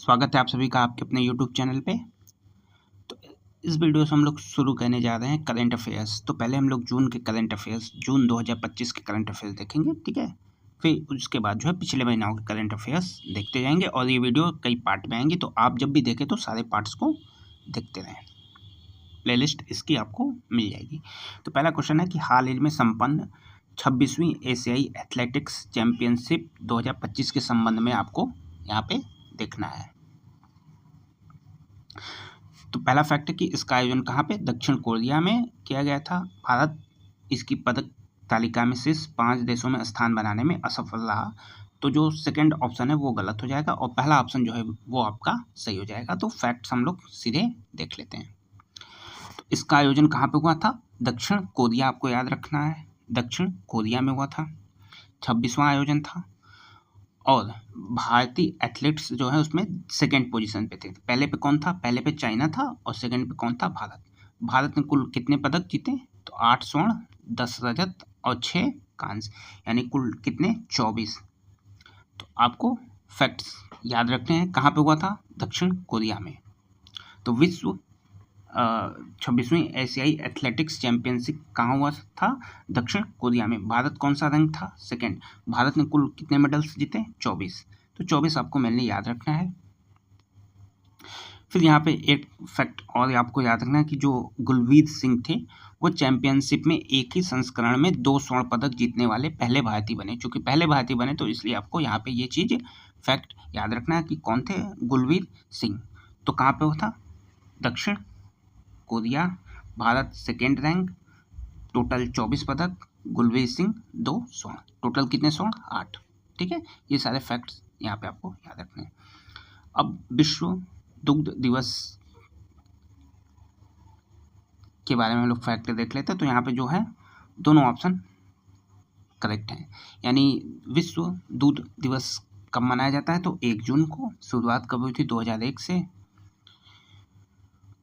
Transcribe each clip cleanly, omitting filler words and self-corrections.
स्वागत है आप सभी का आपके अपने यूट्यूब चैनल पे। तो इस वीडियो से हम लोग शुरू करने जा रहे हैं करंट अफेयर्स। तो पहले हम लोग जून के करंट अफेयर्स, जून 2025 के करंट अफेयर्स देखेंगे, ठीक है। फिर उसके बाद जो है पिछले महीनों के करंट अफेयर्स देखते जाएंगे और ये वीडियो कई पार्ट में आएंगी, तो आप जब भी देखें तो सारे पार्ट्स को देखते रहें। प्लेलिस्ट इसकी आपको मिल जाएगी। तो पहला क्वेश्चन है कि हाल ही में संपन्न 26वीं एशियाई एथलेटिक्स चैंपियनशिप 2025 के संबंध में आपको यहाँ पे देखना है। तो पहला फैक्ट है कि इसका आयोजन कहाँ पे, दक्षिण कोरिया में किया गया था। भारत इसकी पदक तालिका में शीर्ष 5 देशों में स्थान बनाने में असफल रहा। तो जो सेकंड ऑप्शन है वो गलत हो जाएगा और पहला ऑप्शन जो है वो आपका सही हो जाएगा। तो फैक्ट्स हम लोग सीधे देख लेते हैं। तो इसका आयोजन कहाँ पे हुआ था, दक्षिण कोरिया, आपको याद रखना है, दक्षिण कोरिया में हुआ था। 26वां आयोजन था और भारतीय एथलीट्स जो है उसमें सेकंड पोजीशन पे थे। पहले पे कौन था, पहले पे चाइना था और सेकंड पे कौन था, भारत। भारत ने कुल कितने पदक जीते, तो 8 स्वर्ण, 10 रजत और 6 कांस्य, यानी कुल कितने, 24। तो आपको फैक्ट्स याद रखने हैं। कहाँ पे हुआ था, दक्षिण कोरिया में। तो विश्व 26वीं एशियाई एथलेटिक्स चैंपियनशिप कहाँ हुआ था, दक्षिण कोरिया में। भारत कौन सा रैंक था, सेकंड। भारत ने कुल कितने मेडल्स जीते, 24। तो 24 आपको मेनली याद रखना है। फिर यहाँ पे एक फैक्ट और आपको याद रखना है कि जो गुलवीर सिंह थे वो चैंपियनशिप में एक ही संस्करण में 2 स्वर्ण पदक जीतने वाले पहले भारतीय बने। चूंकि पहले भारतीय बने तो इसलिए आपको यहाँ पे ये चीज़ फैक्ट याद रखना है कि कौन थे, गुलवीर सिंह। तो कहाँ पे वो था, दक्षिण Korea. Bharat second rank, total 24 पदक, गुलवीर सिंह 2 स्वर्ण, टोटल कितने स्वर्ण, 8। ठीक है, ये सारे फैक्ट्स यहाँ पे आपको याद रखने हैं। अब विश्व दुग्ध दिवस के बारे में हम लोग फैक्ट देख लेते हैं। तो यहाँ पे जो है दोनों ऑप्शन करेक्ट हैं। यानी विश्व दूध दिवस कब मनाया जाता है, तो 1 जून को। शुरुआत कब हुई थी, 2001 से।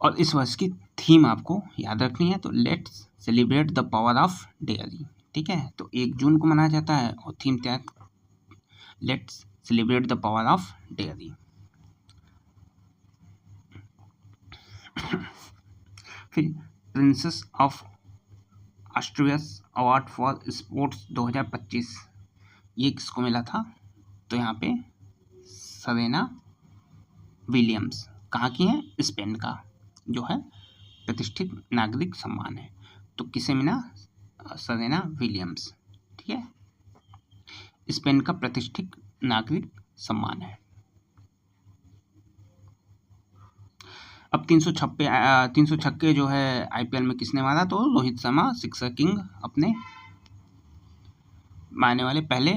और इस वर्ष की थीम आपको याद रखनी है, तो let's celebrate the power of dairy. ठीक है, तो 1 जून को मनाया जाता है और थीम क्या है, let's celebrate the power of dairy. फिर princess of Asturias award for sports 2025 ये किसको मिला था, तो यहाँ पे सरेना विलियम्स, कहाँ की हैं, स्पेन का जो है प्रतिष्ठित नागरिक सम्मान है। तो किसे मिला, सरेना विलियम्स। ठीक है, स्पेन का प्रतिष्ठित नागरिक सम्मान है। अब 300 छक्के जो है आईपीएल में किसने मारा, तो रोहित शर्मा, सिक्सर किंग अपने मारने वाले पहले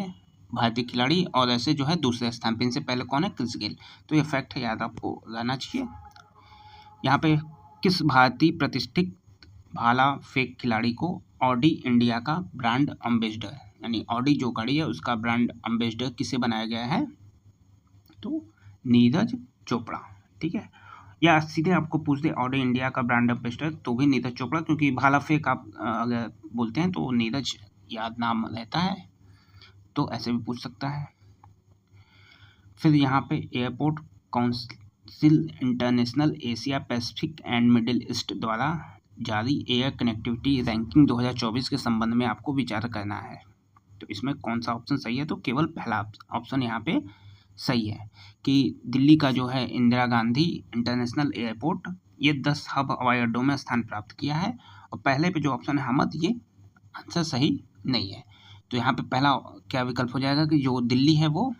भारतीय खिलाड़ी, और ऐसे जो है दूसरे स्थान पे। इनसे पहले कौन है, क्रिस गेल। तो ये फैक्ट है, याद आपको रहना चाहिए। यहाँ पे किस भारतीय प्रतिष्ठित भाला फेंक खिलाड़ी को ऑडी इंडिया का ब्रांड एम्बेसडर, यानी ऑडी जो गाड़ी है उसका ब्रांड एम्बेसडर किसे बनाया गया है, तो नीरज चोपड़ा। ठीक है, या सीधे आपको पूछ दे ऑडी इंडिया का ब्रांड एम्बेसडर तो भी नीरज चोपड़ा, क्योंकि भाला फेंक आप अगर बोलते हैं तो नीरज याद नाम रहता है, तो ऐसे भी पूछ सकता है। फिर यहाँ पे airport council international Asia Pacific and middle east द्वारा जारी एयर कनेक्टिविटी रैंकिंग 2024 के संबंध में आपको विचार करना है। तो इसमें कौन सा ऑप्शन सही है, तो केवल पहला ऑप्शन यहाँ पे सही है कि दिल्ली का जो है इंदिरा गांधी इंटरनेशनल एयरपोर्ट ये 10 हब हवाई अड्डों में स्थान प्राप्त किया है। और पहले पे जो ऑप्शन है हमद, ये आंसर सही नहीं है। तो यहाँ पे पहला क्या विकल्प हो जाएगा कि जो दिल्ली है वो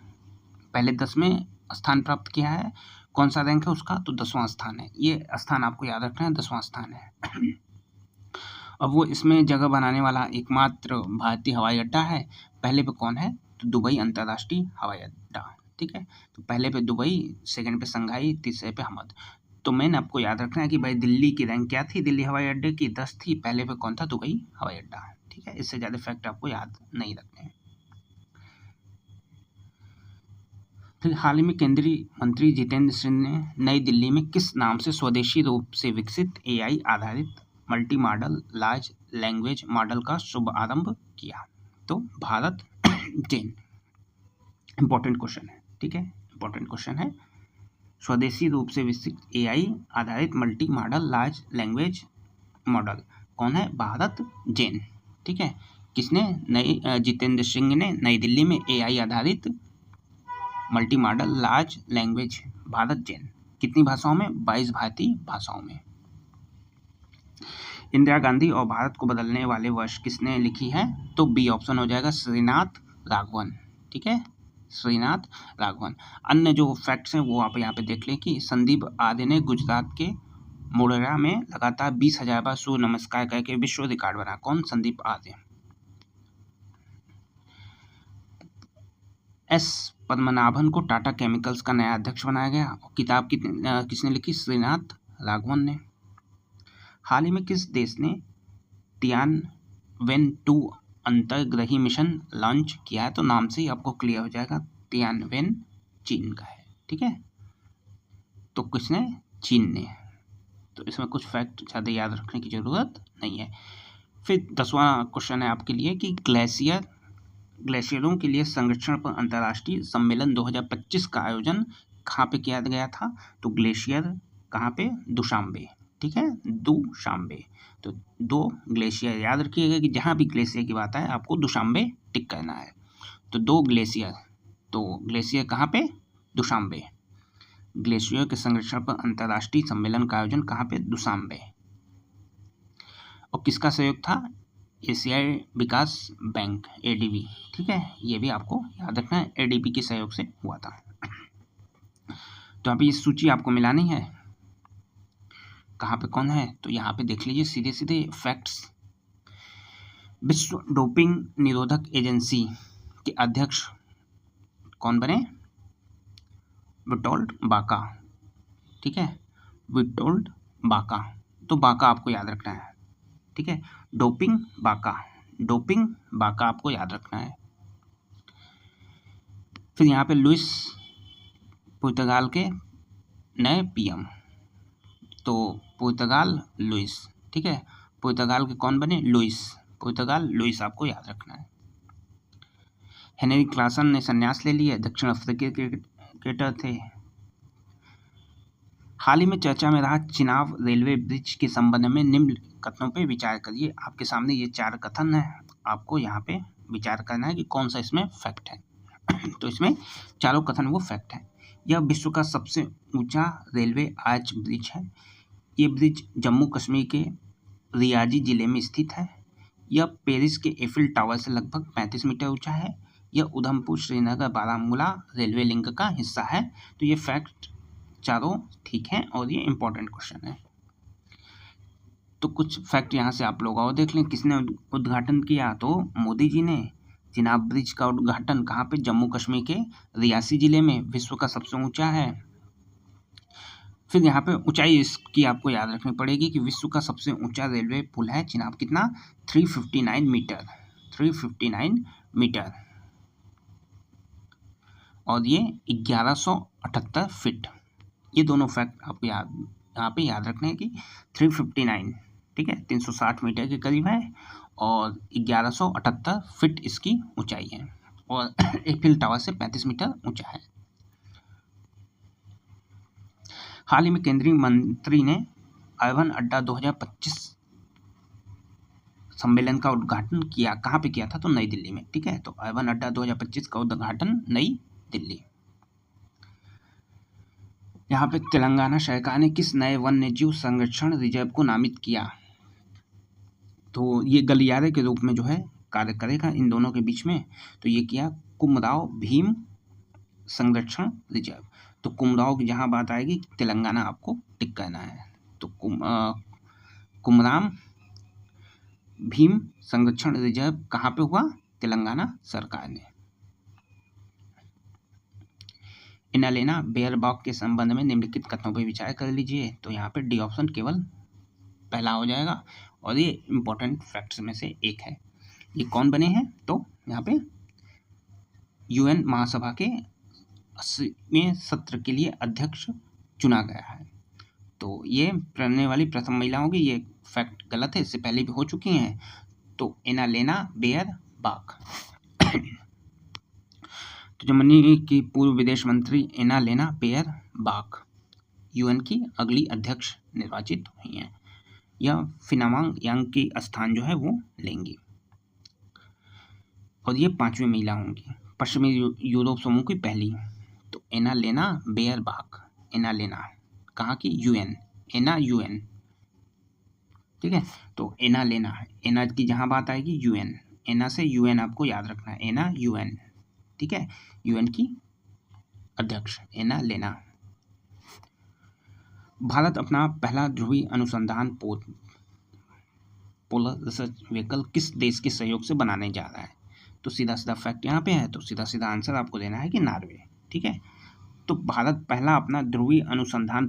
पहले 10 में स्थान प्राप्त किया है। कौन सा रैंक है उसका, तो 10वां स्थान है। ये स्थान आपको याद रखना है, 10वां स्थान है। अब वो इसमें जगह बनाने वाला एकमात्र भारतीय हवाई अड्डा है। पहले पे कौन है, तो दुबई अंतर्राष्ट्रीय हवाई अड्डा। ठीक है, तो पहले पे दुबई, सेकंड पे संघाई, तीसरे पे हमद। तो मैंने आपको याद रखना है कि भाई दिल्ली की रैंक क्या थी, दिल्ली हवाई अड्डे की 10 थी, पहले पे कौन था, दुबई हवाई अड्डा। ठीक है, इससे ज़्यादा फैक्ट आपको याद नहीं रखने हैं। फिर हाल ही में केंद्रीय मंत्री जितेंद्र सिंह ने नई दिल्ली में किस नाम से स्वदेशी रूप से विकसित एआई आधारित multi modal large language model का शुभारंभ किया, तो भारत जेन। इंपॉर्टेंट क्वेश्चन है, ठीक है, इंपॉर्टेंट क्वेश्चन है। स्वदेशी रूप से विकसित एआई आधारित multi modal large language model कौन है? भारत जैन। ठीक है, किसने? जितेंद्र सिंह ने नई दिल्ली में एआई आधारित multi modal large language Bharat Jain. कितनी भाषाओं में? 22 भारतीय भाषाओं में। इंदिरा गांधी और भारत को बदलने वाले वर्ष किसने लिखी है? तो बी ऑप्शन हो जाएगा, श्रीनाथ राघवन। ठीक है, श्रीनाथ राघवन। अन्य जो फैक्ट्स हैं वो आप यहाँ पे देख लें कि संदीप आर्य ने गुजरात के मोढेरा में लगातार 20,000 बार सूर्य नमस्कार करके विश्व रिकॉर्ड बना। कौन? संदीप आर्य। एस पद्मनाभन को टाटा केमिकल्स का नया अध्यक्ष बनाया गया। किताब किसने लिखी? श्रीनाथ राघवन ने। हाल ही में किस देश ने तियानवेन-2 अंतर्ग्रही मिशन लॉन्च किया है? तो नाम से ही आपको क्लियर हो जाएगा, तियानवेन चीन का है। ठीक है, तो किसने? चीन ने। तो इसमें कुछ फैक्ट ज़्यादा याद रखने की ज़रूरत नहीं है। फिर 10वां क्वेश्चन है आपके लिए कि ग्लेशियरों के लिए संरक्षण पर अंतर्राष्ट्रीय सम्मेलन 2025 का आयोजन कहाँ पे किया गया था? तो ग्लेशियर कहाँ पे? दुशांबे। ठीक है, दुशांबे। तो 2 ग्लेशियर याद रखिएगा कि जहाँ भी ग्लेशियर की बात है आपको दुशांबे टिक करना है। तो 2 ग्लेशियर, तो ग्लेशियर कहाँ पे? दुशांबे। ग्लेशियर के संरक्षण पर अंतर्राष्ट्रीय सम्मेलन का आयोजन कहाँ पे? दुशांबे। और किसका सहयोग था? एशियाई विकास बैंक, एडीबी। ठीक है, ये भी आपको याद रखना है, एडीबी के सहयोग से हुआ था। तो अभी ये सूची आपको मिलानी है, कहाँ पे कौन है? तो यहाँ पे देख लीजिए सीधे सीधे फैक्ट्स। विश्व डोपिंग निरोधक एजेंसी के अध्यक्ष कौन बने? विटोल्ड बाका। ठीक है, विटोल्ड बाका। तो बाका आपको याद रखना है। ठीक है, डोपिंग बाका आपको याद रखना है। फिर यहाँ पे लुइस पुर्तगाल के नए पीएम। तो पुर्तगाल लुइस। ठीक है, पुर्तगाल के कौन बने? लुइस। पुर्तगाल लुइस आपको याद रखना है। हेनरी क्लासन ने संन्यास ले लिया, दक्षिण अफ्रीकी क्रिकेटर थे। हाल ही में चर्चा में रहा चिनाब रेलवे ब्रिज के संबंध में निम्न कथनों पे विचार करिए। आपके सामने ये 4 कथन है, आपको यहाँ पे विचार करना है कि कौन सा इसमें फैक्ट है। तो इसमें चारों कथन वो फैक्ट है। यह विश्व का सबसे ऊंचा रेलवे आर्च ब्रिज है। ये ब्रिज जम्मू कश्मीर के रियासी जिले में स्थित है। यह पेरिस के एफिल टावर से लगभग 35 मीटर ऊंचा है। यह उधमपुर श्रीनगर बारामूला रेलवे लिंक का हिस्सा है। तो ये फैक्ट चारों ठीक हैं और ये इंपॉर्टेंट क्वेश्चन है। तो कुछ फैक्ट यहाँ से आप लोग और देख लें। किसने उद्घाटन किया? तो मोदी जी ने। चिनाब ब्रिज का उद्घाटन कहाँ पे? जम्मू कश्मीर के रियासी जिले में, विश्व का सबसे ऊंचा है। फिर यहाँ पे ऊंचाई इसकी आपको याद रखनी पड़ेगी कि विश्व का सबसे ऊंचा रेलवे पुल है चिनाब, कितना? 359 मीटर। 359 मीटर। और ये 1178 फीट। ये दोनों फैक्ट आपको यहाँ पे याद रखने हैं कि 359, ठीक है, 360 मीटर के करीब है और 1178 फीट इसकी ऊंचाई है और एफिल टावर से 35 मीटर ऊंचा है। हाल ही में केंद्रीय मंत्री ने अर्बन अड्डा 2025 सम्मेलन का उद्घाटन किया। कहाँ पे किया था? तो नई दिल्ली में। ठीक है, तो अर्बन अड्डा 2025 का उद्घाटन नई दिल्ली। यहाँ पे तेलंगाना सरकार ने किस नए वन्य जीव संरक्षण रिजर्व को नामित किया? तो ये गलियारे के रूप में जो है कार्य करेगा इन दोनों के बीच में। तो ये किया कुमराव भीम संरक्षण रिजर्व। तो कुमराव की जहाँ बात आएगी तेलंगाना आपको टिक करना है। तो कुमराम भीम संरक्षण रिजर्व कहाँ पे हुआ? तेलंगाना सरकार ने। इनालेना बेयरबॉक के संबंध में निम्नलिखित कथनों पर विचार कर लीजिए। तो यहाँ पे डी ऑप्शन केवल पहला हो जाएगा और ये इंपॉर्टेंट फैक्ट्स में से एक है। ये कौन बने हैं? तो यहाँ पे यूएन महासभा के 80वें सत्र के लिए अध्यक्ष चुना गया है। तो ये बनने वाली प्रथम महिला होगी। ये फैक्ट गलत है, इससे पहले भी हो चुकी हैं। तो एनालेना बेयरबॉक। तो जर्मनी की पूर्व विदेश मंत्री एनालेना बेयरबॉक। यूएन की अगली अध्यक्ष निर्वाचित हुई हैं। यह फिनावांग यांग की स्थान जो है वो लेंगी और ये 5वीं महिला होंगी। पश्चिमी यूरोप समूह की पहली, तो एना लेना बेयरबाख, एना लेना कहाँ की, यूएन, एना यूएन, ठीक है। तो एना लेना, एना की जहाँ बात आएगी यूएन, एना से यूएन आपको याद रखना है, एना यूएन, ठीक है, यूएन की अध्यक्ष एना लेना। भारत अपना पहला ध्रुवीय अनुसंधान पोलर रिसर्च व्हीकल किस देश के सहयोग से बनाने जा रहा है? तो सीधा सीधा फैक्ट यहाँ पे है, तो सीधा सीधा आंसर आपको देना है कि नॉर्वे, ठीक है। तो भारत पहला अपना ध्रुवीय अनुसंधान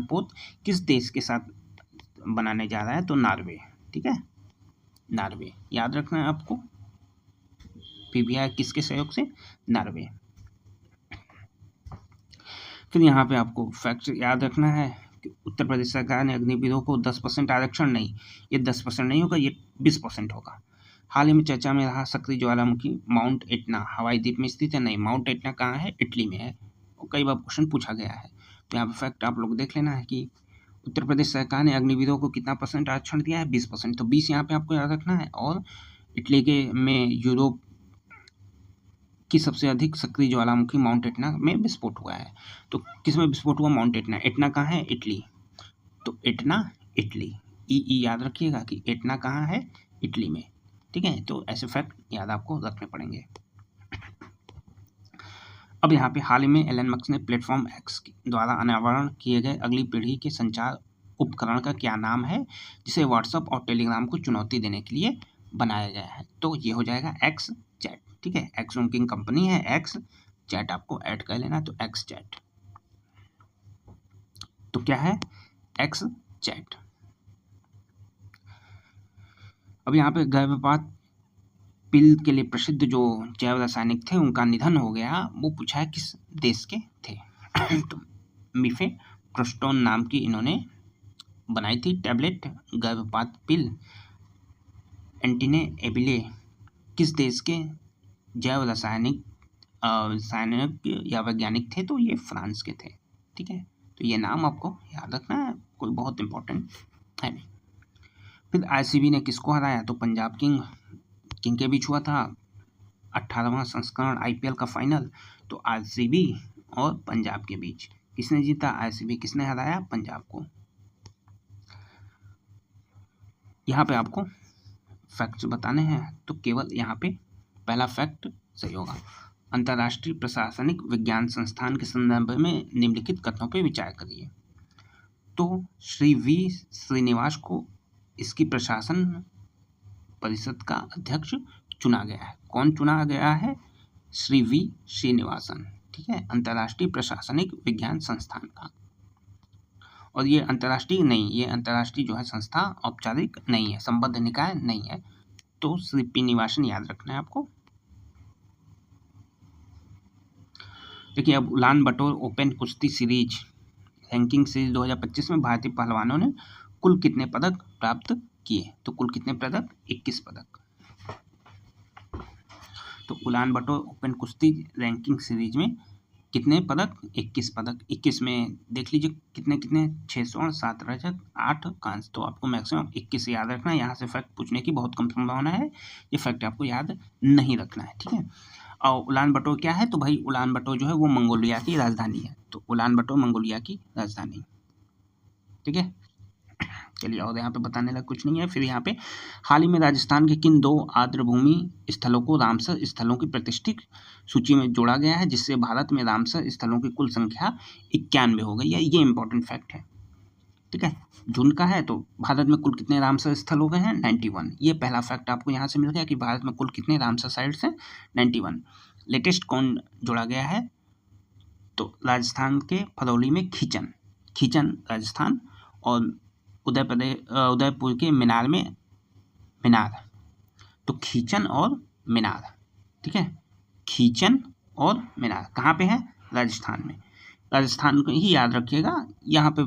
पोत किस देश के साथ बनाने जा रहा है? तो नॉर्वे, ठीक है, नॉर्वे याद रखना है आपको। पीवीआर किसके सहयोग से? नॉर्वे। फिर यहाँ पे आपको फैक्ट याद रखना है कि उत्तर प्रदेश सरकार ने अग्निवीरों को 10% आरक्षण नहीं, ये 10% नहीं होगा, ये 20% होगा। हाल ही में चर्चा में रहा सक्रिय ज्वालामुखी माउंट एटना हवाई द्वीप में स्थित है? नहीं, माउंट एटना कहाँ है? इटली में है। कई बार क्वेश्चन पूछा गया है, तो यहाँ पे फैक्ट आप लोग देख लेना है कि उत्तर प्रदेश सरकार ने अग्निवीरों को कितना % आरक्षण दिया है? 20%, तो 20 यहाँ पे आपको याद रखना है। और इटली के में यूरोप की सबसे अधिक सक्रिय ज्वालामुखी माउंट एटना में विस्फोट हुआ है। तो किस में विस्फोट हुआ? Mount Etna. एटना कहाँ है? इटली, तो एटना इटली, ई याद रखिएगा कि एटना कहाँ है? इटली में, ठीक है। तो ऐसे फैक्ट याद आपको रखने पड़ेंगे। अब यहाँ पे हाल ही में एलन मस्क ने प्लेटफॉर्म एक्स द्वारा अनावरण किए गए अगली पीढ़ी के संचार उपकरण का क्या नाम है जिसे व्हाट्सएप और टेलीग्राम को चुनौती देने के लिए बनाया गया है? तो ये हो जाएगा एक्स चैट, ठीक है। एक्स उनकी कंपनी है, एक्स चैट आपको ऐड कर लेना, तो एक्स चैट, तो क्या है? X chat. अब यहाँ पे गर्भपात पिल के लिए प्रसिद्ध जो जैव रासायनिक थे उनका निधन हो गया, वो पूछा है किस देश के थे? तो मिफेप्रोस्टोन नाम की इन्होंने बनाई थी टैबलेट गर्भपात पिल। एंटीने एबिले किस देश के जैव रासायनिक या वैज्ञानिक थे? तो ये फ्रांस के थे, ठीक है। तो ये नाम आपको याद रखना है, कोई बहुत इंपॉर्टेंट है नहीं। फिर आरसीबी ने किसको हराया? तो पंजाब किंग के बीच हुआ था 18वां संस्करण आईपीएल का फाइनल, तो आरसीबी और पंजाब के बीच किसने जीता? आरसीबी। किसने हराया? पंजाब को। यहाँ पे आपको फैक्ट्स बताने हैं, तो केवल यहाँ पे पहला फैक्ट सही होगा। अंतर्राष्ट्रीय प्रशासनिक विज्ञान संस्थान के संदर्भ में निम्नलिखित कथनों पर विचार करिए। तो श्री वी श्रीनिवास को इसकी प्रशासन परिषद का अध्यक्ष चुना गया है। कौन चुना गया है? श्री वी श्रीनिवासन, ठीक है, अंतर्राष्ट्रीय प्रशासनिक विज्ञान संस्थान का। और ये अंतर्राष्ट्रीय नहीं, ये अंतर्राष्ट्रीय जो है संस्था औपचारिक नहीं है, संबद्ध निकाय नहीं है, तो श्री पी निवासन याद रखना है आपको। देखिए, अब उलान बटोर ओपन कुश्ती सीरीज रैंकिंग सीरीज 2025 में भारतीय पहलवानों ने कुल कितने पदक प्राप्त किए? तो कुल कितने पदक? 21 पदक। तो उलान बटोर ओपन कुश्ती रैंकिंग सीरीज में कितने पदक? 21 पदक। 21 में देख लीजिए कितने 6 स्वर्ण 7 रजत 8 कांस्य, तो आपको मैक्सिमम 21 याद रखना है। यहाँ से फैक्ट पूछने की बहुत कम संभावना है, ये फैक्ट आपको याद नहीं रखना है, ठीक है। और उलान बटोर क्या है? तो भाई उलान बटोर जो है वो मंगोलिया की राजधानी है, तो उलान बटोर मंगोलिया की राजधानी, ठीक है। चलिए, और यहाँ पे बताने लगा कुछ नहीं है। फिर यहाँ पे हाल ही में राजस्थान के किन 2 आर्द्रभूमि स्थलों को रामसर स्थलों की प्रतिष्ठित सूची में जोड़ा गया है, जिससे भारत में रामसर स्थलों की कुल संख्या 91 हो गई है? ये इंपॉर्टेंट फैक्ट है, ठीक है। जून का है, तो भारत में कुल कितने रामसर स्थल हो गए हैं? 91। ये पहला फैक्ट आपको यहाँ से मिल गया कि भारत में कुल कितने रामसर साइट्स हैं? 91। लेटेस्ट कौन जोड़ा गया है? तो राजस्थान के फरौली में खीचन राजस्थान, और उदयपुर के मिनार में मिनार, तो खीचन और मिनार, ठीक है। खीचन और मिनार कहाँ पे है? राजस्थान में। राजस्थान को ही याद रखिएगा, यहाँ पे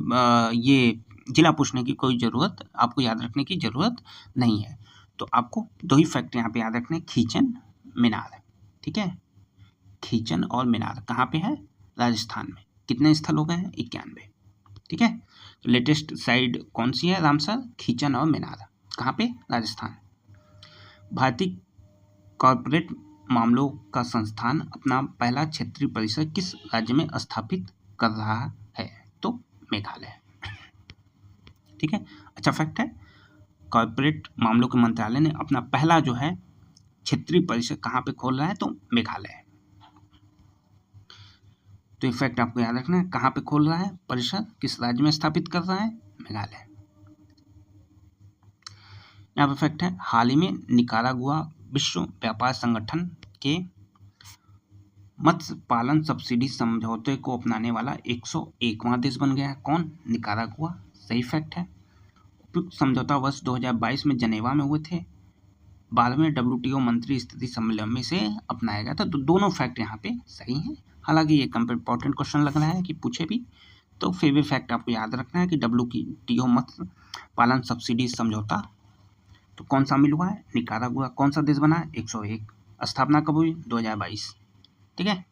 ये जिला पूछने की कोई ज़रूरत, आपको याद रखने की ज़रूरत नहीं है। तो आपको 2 ही फैक्ट यहाँ पे याद रखने, खीचन मिनार, ठीक है। खीचन और मिनार कहाँ पे है? राजस्थान में। कितने स्थल हो गए हैं? 91। ठीक है। लेटेस्ट साइट कौन सी है? रामसर, खीचन और मीनार। कहाँ पे? राजस्थान। भारतीय कॉर्पोरेट मामलों का संस्थान अपना पहला क्षेत्रीय परिसर किस राज्य में स्थापित कर रहा है? तो मेघालय। ठीक है, अच्छा फैक्ट है। कॉर्पोरेट मामलों के मंत्रालय ने अपना पहला जो है क्षेत्रीय परिसर कहाँ पे खोल रहा है? तो मेघालय। तो ये फैक्ट आपको याद रखना है, कहाँ पे खोल रहा है परिसर, किस राज्य में स्थापित कर रहा है? मेघालय। यहाँ पे फैक्ट है, हाल ही में निकारागुआ विश्व व्यापार संगठन के मत्स्य पालन सब्सिडी समझौते को अपनाने वाला 101वां देश बन गया है। कौन? निकारागुआ। सही फैक्ट है। उपयुक्त समझौता वर्ष 2022 में जनेवा में हुए थे। 12वें WTO मंत्री स्थिति सम्मेलन में से अपनाया गया था। तो दोनों फैक्ट यहाँ पे सही हैं। हालांकि ये इंपॉर्टेंट क्वेश्चन लग रहा है कि पूछे भी, तो फिर भी फैक्ट आपको याद रखना है कि WTO मत्स्य पालन सब्सिडी समझौता तो कौन शामिल हुआ है? निकारागुआ। कौन सा देश बना है? 101। स्थापना कब हुई? 2022। ठीक है,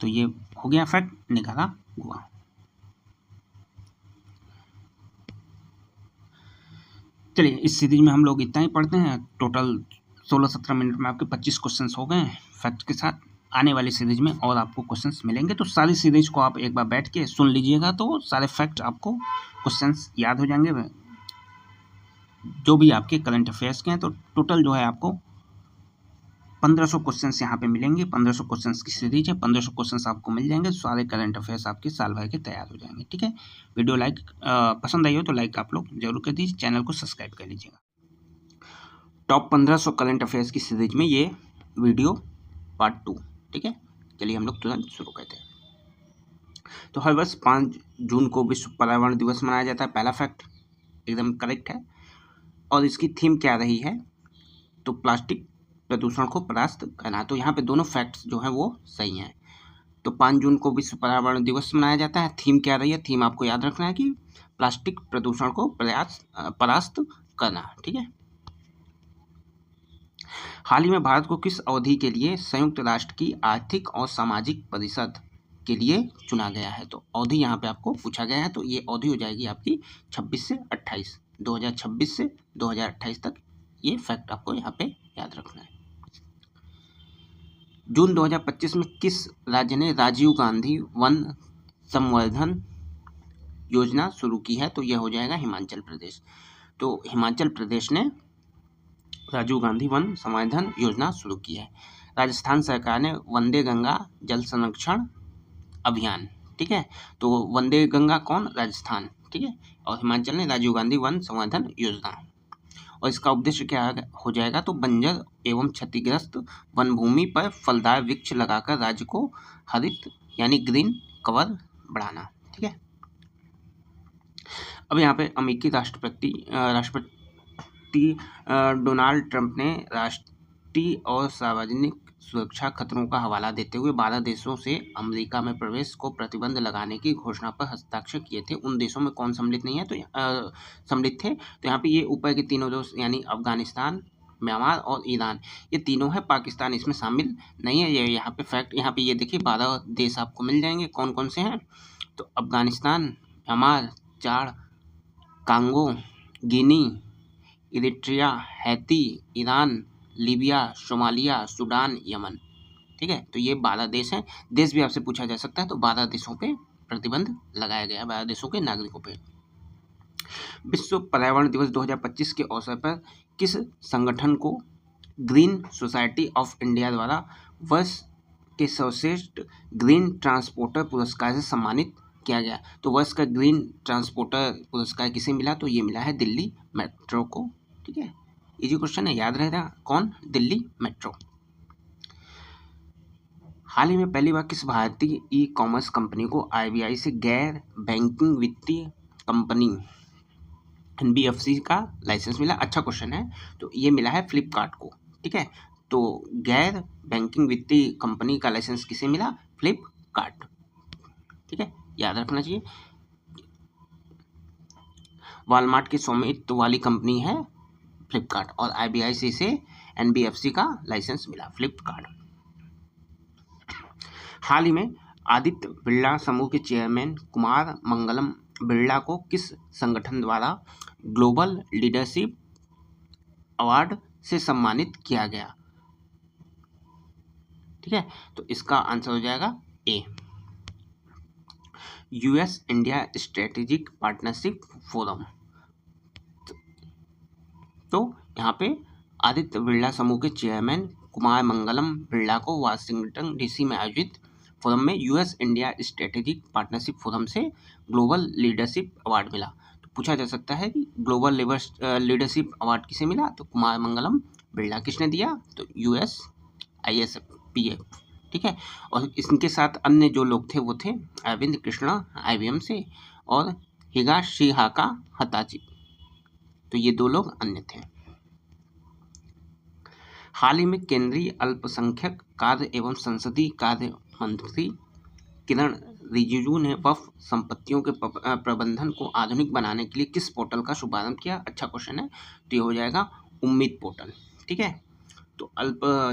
तो ये हो गया फैक्ट निकारागुआ। चलिए, इस सीरीज में हम लोग इतना ही पढ़ते हैं। टोटल 16-17 मिनट में आपके 25 क्वेश्चंस हो गए हैं फैक्ट के साथ। आने वाली सीरीज में और आपको क्वेश्चंस मिलेंगे, तो सारी सीरीज को आप एक बार बैठ के सुन लीजिएगा, तो सारे फैक्ट आपको क्वेश्चंस याद हो जाएंगे जो भी आपके करंट अफेयर्स के हैं। तो टोटल जो है आपको 1500 क्वेश्चंस यहाँ पे मिलेंगे। 1500 क्वेश्चंस की सीरीज है, 1500 क्वेश्चंस आपको मिल जाएंगे। सारे करंट अफेयर्स आपके साल भर के तैयार हो जाएंगे। ठीक है, वीडियो पसंद आई हो तो लाइक आप लोग जरूर कर दीजिए, चैनल को सब्सक्राइब कर लीजिएगा। टॉप 1500 करंट अफेयर्स की सीरीज में ये वीडियो पार्ट 2। ठीक है, चलिए हम लोग तुरंत शुरू करते हैं। तो हर वर्ष 5 जून को विश्व पर्यावरण दिवस मनाया जाता है। पहला फैक्ट एकदम करेक्ट है। और इसकी थीम क्या रही है? तो प्लास्टिक प्रदूषण को परास्त करना। तो यहाँ पे दोनों फैक्ट्स जो हैं वो सही हैं। तो 5 जून को विश्व पर्यावरण दिवस मनाया जाता है। थीम क्या रही है? थीम आपको याद रखना है कि प्लास्टिक प्रदूषण को परास्त करना। ठीक है। हाल ही में भारत को किस अवधि के लिए संयुक्त राष्ट्र की आर्थिक और सामाजिक परिषद के लिए चुना गया है? तो अवधि यहाँ पे आपको पूछा गया है। तो ये अवधि हो जाएगी आपकी 26 से 28, 2026 से 2028 तक। ये फैक्ट आपको यहाँ पे याद रखना है। जून 2025 में किस राज्य ने राजीव गांधी वन संवर्धन योजना शुरू की है? तो यह हो जाएगा हिमाचल प्रदेश। तो हिमाचल प्रदेश ने राजीव गांधी वन संवर्धन योजना शुरू की है। राजस्थान सरकार ने वंदे गंगा जल संरक्षण अभियान। ठीक है, तो वंदे गंगा कौन? राजस्थान। ठीक है, और हिमाचल ने राजीव गांधी वन संवर्धन योजना। और इसका उद्देश्य क्या हो जाएगा? तो बंजर एवं क्षतिग्रस्त वन भूमि पर फलदार वृक्ष लगाकर राज्य को हरित यानी ग्रीन कवर बढ़ाना। ठीक है। अब यहाँ पे अमेरिकी राष्ट्रपति डोनाल्ड ट्रंप ने राष्ट्रीय और सार्वजनिक सुरक्षा खतरों का हवाला देते हुए 12 देशों से अमेरिका में प्रवेश को प्रतिबंध लगाने की घोषणा पर हस्ताक्षर किए थे। उन देशों में कौन सम्मिलित नहीं है? तो सम्मिलित थे। तो यहाँ पे ये ऊपर के तीनों देश यानी अफगानिस्तान, म्यांमार और ईरान, ये तीनों है। पाकिस्तान इसमें शामिल नहीं है। ये यहाँ पे फैक्ट, यहाँ पे ये देखिए 12 देश आपको मिल जाएंगे। कौन कौन से हैं? तो Afghanistan, Myanmar, Chad, Congo, Guinea, Eritrea, Haiti, Iran, Libya, Somalia, Sudan, Yemen. ठीक है, तो ये 12 देश हैं। देश भी आपसे पूछा जा सकता है। तो 12 देशों पे प्रतिबंध लगाया गया, 12 देशों के नागरिकों पे। विश्व पर्यावरण दिवस 2025 के अवसर पर किस संगठन को ग्रीन सोसाइटी ऑफ इंडिया द्वारा वर्ष के सर्वश्रेष्ठ ग्रीन ट्रांसपोर्टर पुरस्कार से सम्मानित किया गया? तो वर्ष का ग्रीन ट्रांसपोर्टर पुरस्कार किसे मिला? तो ये मिला है दिल्ली मेट्रो को। ठीक है, इजी क्वेश्चन है, याद रहेगा। कौन? दिल्ली मेट्रो। हाल ही में पहली बार किस भारतीय ई कॉमर्स कंपनी को RBI से गैर बैंकिंग वित्तीय कंपनी NBFC का लाइसेंस मिला? अच्छा क्वेश्चन है। तो ये मिला है फ्लिपकार्ट को। ठीक है, तो गैर बैंकिंग वित्तीय कंपनी का लाइसेंस किसे मिला? फ्लिपकार्ट। ठीक है, याद रखना चाहिए। वॉलमार्ट की स्वामित्व वाली कंपनी है फ्लिपकार्ट और RBI से इसे NBFC का लाइसेंस मिला, फ्लिपकार्ट। हाल ही में आदित्य बिरला समूह के चेयरमैन कुमार मंगलम बिरला को किस संगठन द्वारा ग्लोबल लीडरशिप अवार्ड से सम्मानित किया गया? ठीक है, तो इसका आंसर हो जाएगा A, US India strategic partnership forum. तो यहाँ पे आदित्य बिरला समूह के चेयरमैन कुमार मंगलम बिरला को वाशिंगटन डीसी में आयोजित फोरम में US India strategic partnership forum से ग्लोबल लीडरशिप अवार्ड मिला। तो पूछा जा सकता है कि ग्लोबल लीडरशिप अवार्ड किसे मिला? तो कुमार मंगलम बिरला। किसने दिया? तो यूएस ISPF। ठीक है, और इनके साथ अन्य जो लोग थे वो थे अरविंद कृष्णा IBM से और हिगाशिहाका हताची। तो ये 2 लोग अन्य थे। हाल ही में केंद्रीय अल्पसंख्यक कार्य एवं संसदीय कार्य मंत्री किरण रिजिजू ने वक्फ संपत्तियों के प्रबंधन को आधुनिक बनाने के लिए किस पोर्टल का शुभारंभ किया? अच्छा क्वेश्चन है, तो ये हो जाएगा उम्मीद पोर्टल। ठीक है, तो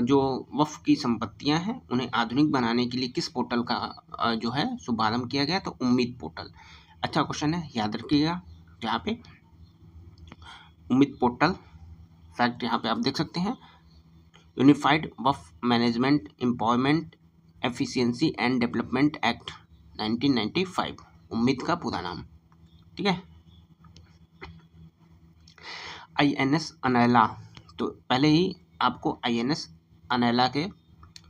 जो वक्फ की संपत्तियां हैं उन्हें आधुनिक बनाने के लिए किस पोर्टल का जो है शुभारंभ किया गया? तो उम्मीद पोर्टल। अच्छा क्वेश्चन है, याद रखिएगा। यहाँ पे उम्मीद पोर्टल फैक्ट यहाँ पे आप देख सकते हैं, unified Waqf management empowerment efficiency and development act 1995, उम्मीद का पूरा नाम। ठीक है, INS अनैला। तो पहले ही आपको INS अनैला के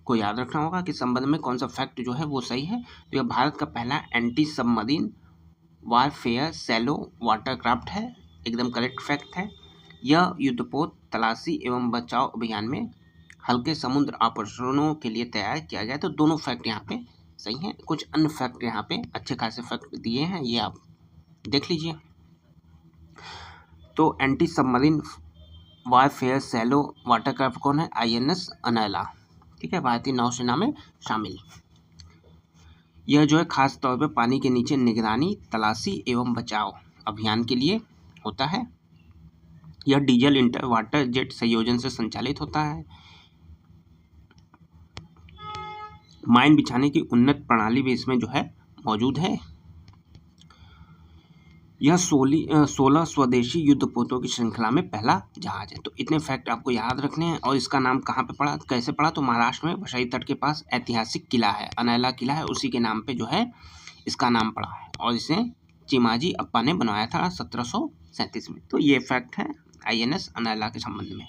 को याद रखना होगा कि संबंध में कौन सा फैक्ट जो है वो सही है। तो यह भारत का पहला anti submarine warfare shallow watercraft है, एकदम करेक्ट फैक्ट है। यह युद्धपोत तलाशी एवं बचाव अभियान में हल्के समुद्र ऑपरेशनों के लिए तैयार किया गया। तो दोनों फैक्ट यहाँ पे सही हैं। कुछ अन्य फैक्ट यहाँ पे अच्छे खासे फैक्ट दिए हैं, ये आप देख लीजिए। तो anti submarine warfare shallow watercraft कौन है? INS अनैला। ठीक है, भारतीय नौसेना में शामिल। यह जो है खास तौर पर पानी के नीचे निगरानी, तलाशी एवं बचाव अभियान के लिए होता है। यह डीजल इंटर वाटर जेट संयोजन से संचालित होता है। माइन बिछाने की उन्नत प्रणाली भी इसमें जो है मौजूद है। यह 16 स्वदेशी युद्धपोतों की श्रृंखला में पहला जहाज है। तो इतने फैक्ट आपको याद रखने हैं। और इसका नाम कहाँ पे पड़ा, कैसे पड़ा? तो महाराष्ट्र में वसई तट के पास ऐतिहासिक किला है, अनैला किला है, उसी के नाम पे जो है इसका नाम पड़ा है। और इसे चिमाजी अप्पा ने बनवाया था 1737 में। तो ये फैक्ट है INS अनैला के संबंध में।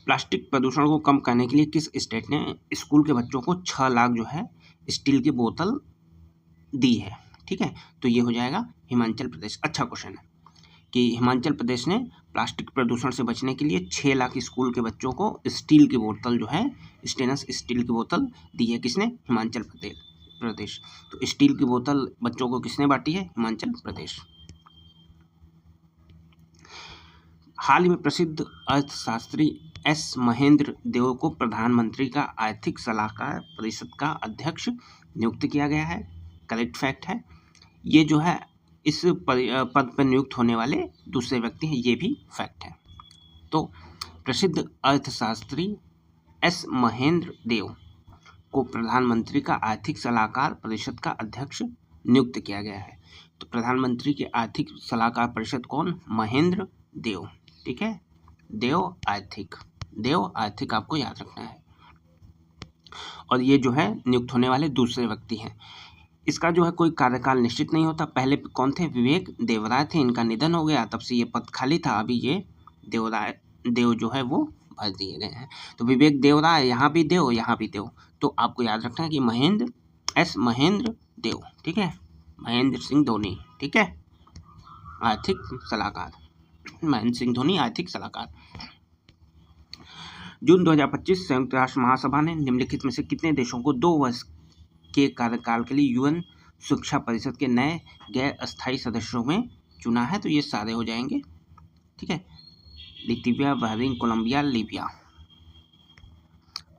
प्लास्टिक प्रदूषण को कम करने के लिए किस स्टेट ने स्कूल के बच्चों को 6 लाख जो है स्टील की बोतल दी है? ठीक है, तो ये हो जाएगा हिमाचल प्रदेश। अच्छा क्वेश्चन है कि हिमाचल प्रदेश ने प्लास्टिक प्रदूषण से बचने के लिए 6 लाख स्कूल के बच्चों को स्टील की बोतल जो है स्टेनलेस स्टील की बोतल दी है। किसने? हिमाचल प्रदेश। तो स्टील की बोतल बच्चों को किसने बांटी है? हिमाचल प्रदेश। हाल ही में प्रसिद्ध अर्थशास्त्री S महेंद्र देव को प्रधानमंत्री का आर्थिक सलाहकार परिषद का अध्यक्ष नियुक्त किया गया है, करेक्ट फैक्ट है। ये जो है इस पद पर नियुक्त होने वाले दूसरे व्यक्ति हैं, ये भी फैक्ट है। तो प्रसिद्ध अर्थशास्त्री S महेंद्र देव को प्रधानमंत्री का आर्थिक सलाहकार परिषद का अध्यक्ष नियुक्त किया गया है। तो प्रधानमंत्री के आर्थिक सलाहकार परिषद कौन? महेंद्र देव। ठीक है, देव आर्थिक आपको याद रखना है। और ये जो है नियुक्त होने वाले दूसरे व्यक्ति हैं। इसका जो है कोई कार्यकाल निश्चित नहीं होता। पहले कौन थे? विवेक देवराय थे, इनका निधन हो गया, तब से ये पद खाली था। अभी ये देव जो है वो भर दिए गए हैं। तो विवेक देवराय, यहाँ भी देव, यहाँ भी देव। तो आपको याद रखना है कि S महेंद्र देव। ठीक है, महेंद्र सिंह धोनी। ठीक है, आर्थिक सलाहकार, महेंद्र सिंह धोनी आर्थिक सलाहकार। जून 2025 संयुक्त राष्ट्र महासभा ने निम्नलिखित में से कितने देशों को 2 वर्ष के कार्यकाल के लिए UN सुरक्षा परिषद के नए गैर अस्थायी सदस्यों में चुना है? तो ये सारे हो जाएंगे। ठीक है, लिथुआनिया, बहरीन, कोलंबिया, लीबिया,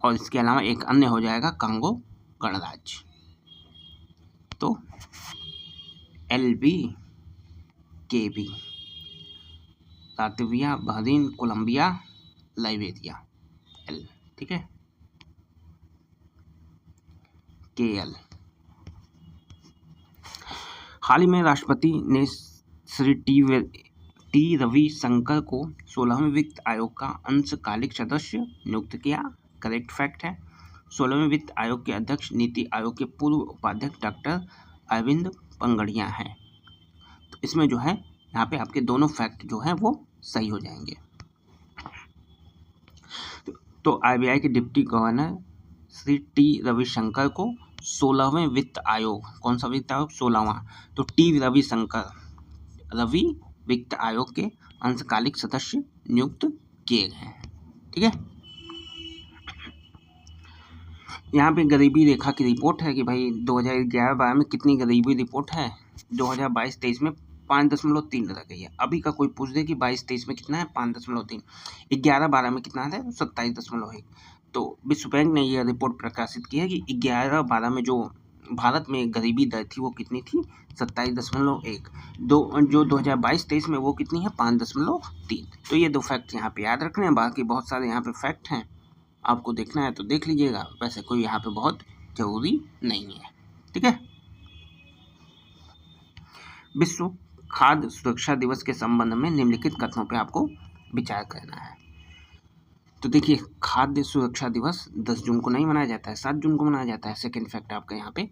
और इसके अलावा एक अन्य हो जाएगा कांगो गणराज्य। तो LB KB, Latvia, Bahrain, Colombia, Liberia, L। ठीक है, KL। हाल ही में राष्ट्रपति ने श्री टी रविशंकर को 16वें वित्त आयोग का अंशकालिक सदस्य नियुक्त किया। करेक्ट फैक्ट है। 16वें वित्त आयोग के अध्यक्ष नीति आयोग के पूर्व उपाध्यक्ष डॉक्टर अरविंद पंगड़िया हैं। तो इसमें जो है यहाँ पे आपके दोनों फैक्ट जो हैं वो सही हो जाएंगे। तो RBI के deputy governor Shri T Ravishankar को 16वें वित्त आयोग, कौन सा वित्त आयोग? 16वां। तो टी रवि वित्त आयोग के अंशकालिक सदस्य नियुक्त किए गए हैं। ठीक है। यहाँ पे गरीबी रेखा की रिपोर्ट है कि भाई 2011-12 में कितनी गरीबी रिपोर्ट है। 2022-23 में 5.3 रह गई है। अभी का कोई पूछ दे कि 22-23 में कितना है, 5.3। 11-12 में कितना है, 27.1। तो विश्व बैंक ने यह रिपोर्ट प्रकाशित की है कि 11-12 में जो भारत में गरीबी दर थी वो कितनी थी, 27.1। जो 2022-23 में वो कितनी है, 5.3। तो ये दो फैक्ट यहाँ पे याद रखने हैं। बाकी बहुत सारे यहाँ पे फैक्ट हैं, आपको देखना है तो देख लीजिएगा, वैसे कोई यहाँ पे बहुत जरूरी नहीं है। ठीक है। विश्व खाद्य सुरक्षा दिवस के संबंध में निम्नलिखित कथनों पे आपको विचार करना है। तो देखिए, खाद्य सुरक्षा दिवस 10 जून को नहीं मनाया जाता है, 7 जून को मनाया जाता है। सेकंड फैक्ट आपका यहाँ पे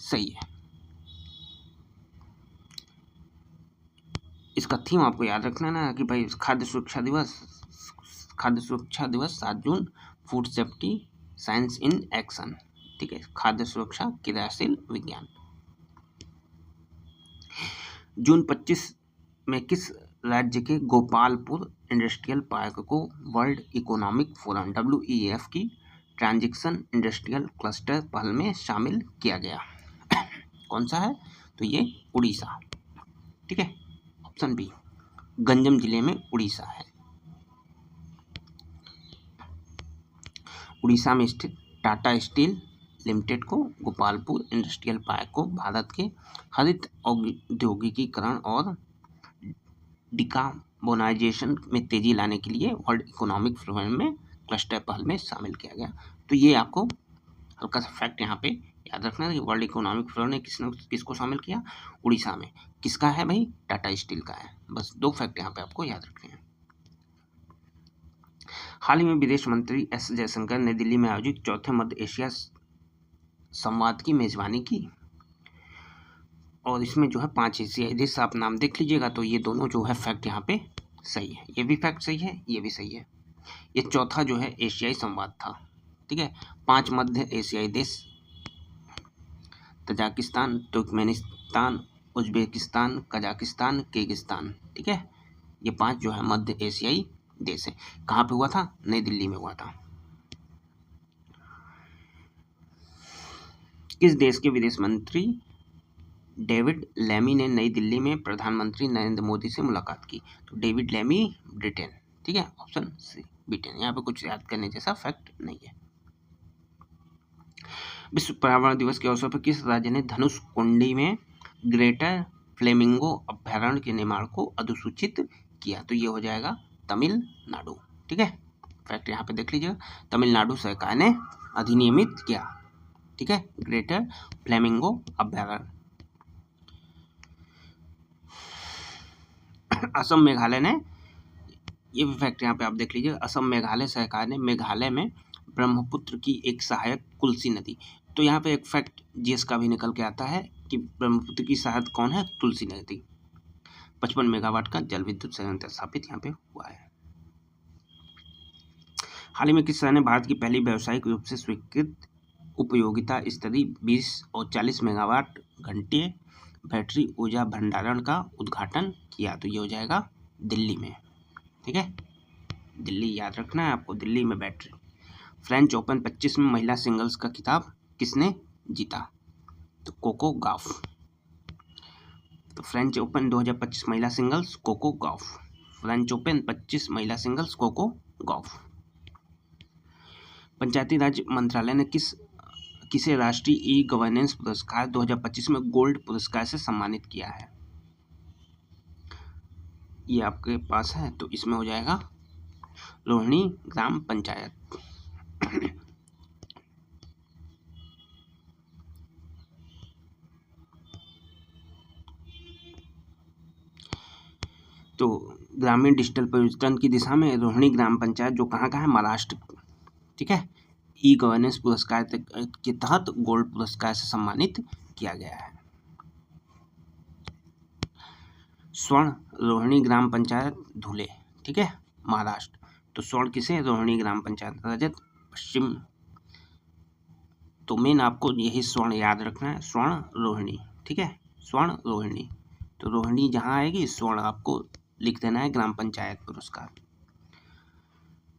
सही है। इसका थीम आपको याद रखना ना कि भाई खाद्य सुरक्षा दिवस 7 जून, food safety science in action. ठीक है। खाद्य सुरक्षा क्रियाशील विज्ञान। जून 25 में किस राज्य के गोपालपुर इंडस्ट्रियल पार्क को वर्ल्ड इकोनॉमिक फोरम WEF की ट्रांजिशन इंडस्ट्रियल क्लस्टर पहल में शामिल किया गया? कौन सा है? तो ये उड़ीसा। ठीक है। ऑप्शन बी, गंजम जिले में उड़ीसा है। उड़ीसा में स्थित टाटा स्टील लिमिटेड को गोपालपुर इंडस्ट्रियल पार्क को भारत के हरित औद्योगिकीकरण और डिकार्बोनाइजेशन में तेजी लाने के लिए वर्ल्ड इकोनॉमिक फोरम में क्लस्टर पहल में शामिल किया गया। तो ये आपको हल्का सा फैक्ट यहाँ पे याद रखना है कि वर्ल्ड इकोनॉमिक फोरम ने किसको शामिल किया? उड़ीसा में। किसका है भाई? टाटा स्टील का है। बस दो फैक्ट यहाँ पे आपको याद रखने हैं। हाल ही में विदेश मंत्री एस जयशंकर ने दिल्ली में आयोजित चौथे मध्य एशिया संवाद की मेजबानी की, और इसमें जो है 5 एशियाई देश आप नाम देख लीजिएगा। तो ये दोनों जो है फैक्ट यहाँ पे सही है। ये भी फैक्ट सही है, ये भी सही है। ये चौथा जो है एशियाई संवाद था। ठीक है। 5 मध्य एशियाई देश, Tajikistan, Turkmenistan, Uzbekistan, Kazakhstan, Kyrgyzstan. ठीक है। ये 5 जो है मध्य एशियाई देश है। कहाँ पे हुआ था? नई दिल्ली में हुआ था। किस देश के विदेश मंत्री डेविड लेमी ने नई दिल्ली में प्रधानमंत्री नरेंद्र मोदी से मुलाकात की? तो डेविड लेमी ब्रिटेन। ठीक है। Option C, Britain. यहाँ पे कुछ याद करने जैसा फैक्ट नहीं है। विश्व पर्यावरण दिवस के अवसर पर किस राज्य ने धनुष कुंडी में ग्रेटर फ्लेमिंगो अभ्यारण्य के निर्माण को अधिसूचित किया? तो ये हो जाएगा तमिलनाडु। ठीक है। फैक्ट यहाँ पे देख लीजिएगा, तमिलनाडु सरकार ने अधिनियमित किया। ठीक है, ग्रेटर फ्लेमिंगो अभ्यारण्य। असम मेघालय ने, ये भी फैक्ट यहाँ पे आप देख लीजिए, असम मेघालय सरकार ने मेघालय में ब्रह्मपुत्र की एक सहायक कुल्सी नदी। तो यहाँ पे एक फैक्ट जीएस का भी निकल के आता है कि ब्रह्मपुत्र की सहायक कौन है? तुलसी नदी। 55 मेगावाट का जल विद्युत संयंत्र स्थापित यहाँ पे हुआ है। हाल ही में किस शहर ने भारत की पहली व्यावसायिक रूप से स्वीकृत उपयोगिता स्तरीय 20 और 40 मेगावाट घंटे बैटरी ऊर्जा भंडारण का उद्घाटन किया? तो ये हो जाएगा दिल्ली में। ठीक है। दिल्ली याद रखना है आपको, दिल्ली में बैटरी। फ्रेंच ओपन 25 में महिला सिंगल्स का खिताब किसने जीता? तो कोको गॉफ। तो फ्रेंच ओपन 2025 महिला singles Coco Gauff. French Open 25 महिला singles Coco Gauff. Panchayati Raj मंत्रालय ने किसे राष्ट्रीय ई गवर्नेंस पुरस्कार 2025 में गोल्ड पुरस्कार से सम्मानित किया है? ये आपके पास है, तो इसमें हो जाएगा रोहिणी ग्राम पंचायत। तो ग्रामीण डिजिटल पर्यटन की दिशा में रोहिणी ग्राम पंचायत जो कहाँ का है, महाराष्ट्र, ठीक है, ई गवर्नेंस पुरस्कार के तहत गोल्ड पुरस्कार से सम्मानित किया गया है। स्वर्ण रोहिणी ग्राम पंचायत धुले, ठीक है, महाराष्ट्र। तो स्वर्ण किसे, रोहिणी ग्राम पंचायत। रजत पश्चिम, तो मेन आपको यही स्वर्ण याद रखना है, स्वर्ण रोहिणी, ठीक है, स्वर्ण रोहिणी। तो रोहिणी जहाँ आएगी स्वर्ण आपको लिख देना है ग्राम पंचायत पुरस्कार।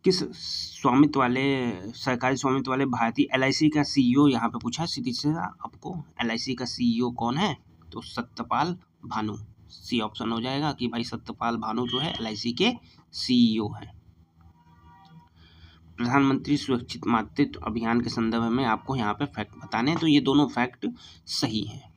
किस स्वामित्व वाले, सरकारी स्वामित्व वाले भारतीय LIC का CEO यहाँ पे पूछा है सीधी सीधा आपको, LIC का CEO कौन है, तो सत्यपाल भानु। सी ऑप्शन हो जाएगा कि भाई सत्यपाल भानु जो है LIC के CEO हैं। प्रधानमंत्री सुरक्षित मातृत्व अभियान के संदर्भ में आपको यहाँ पे फैक्ट बताने हैं, तो ये दोनों फैक्ट सही हैं।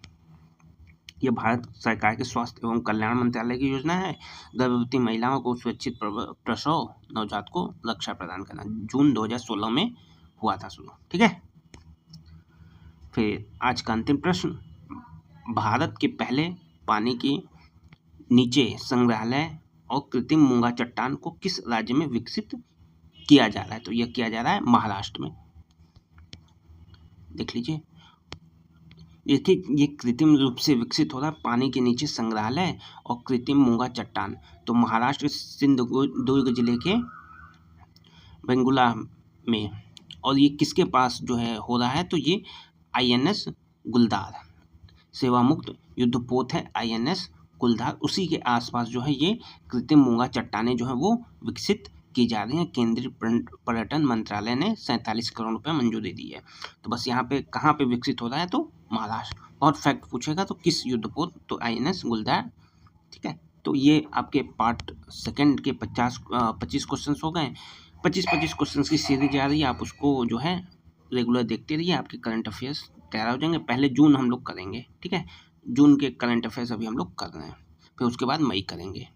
यह भारत सरकार के स्वास्थ्य एवं कल्याण मंत्रालय की योजना है। गर्भवती महिलाओं को सुरक्षित प्रसव, नवजात को रक्षा प्रदान करना, जून 2016 में हुआ था शुरू, ठीक है। फिर आज का अंतिम प्रश्न, भारत के पहले पानी के नीचे संग्रहालय और कृत्रिम मूंगा चट्टान को किस राज्य में विकसित किया जा रहा है, तो यह किया जा रहा है महाराष्ट्र में। देख लीजिए, देखिए ये कृत्रिम रूप से विकसित हो रहा है पानी के नीचे संग्रहालय और कृत्रिम मूंगा चट्टान, तो महाराष्ट्र सिंधुदुर्ग जिले के बेंगुला में। और ये किसके पास जो है हो रहा है, तो ये INS गुलदार, सेवा मुक्त युद्धपोत है INS गुलदार, उसी के आसपास जो है ये कृत्रिम मूंगा चट्टानें जो है वो विकसित की जा रही हैं। केंद्रीय पर्यटन मंत्रालय ने 47 करोड़ रुपए मंजूरी दी है। तो बस यहाँ पे कहाँ पे विकसित हो रहा है, तो महाराष्ट्र। और फैक्ट पूछेगा तो किस युद्धपोत, तो INS गुलदार, ठीक है। तो ये आपके पार्ट सेकंड के 25 क्वेश्चन हो गए। 25 क्वेश्चन की सीरीज आ रही है, आप उसको जो है रेगुलर देखते रहिए, आपके करंट अफेयर्स तैयार हो जाएंगे। पहले जून हम लोग करेंगे, ठीक है, जून के करंट अफेयर्स अभी हम लोग कर रहे हैं, फिर उसके बाद मई करेंगे।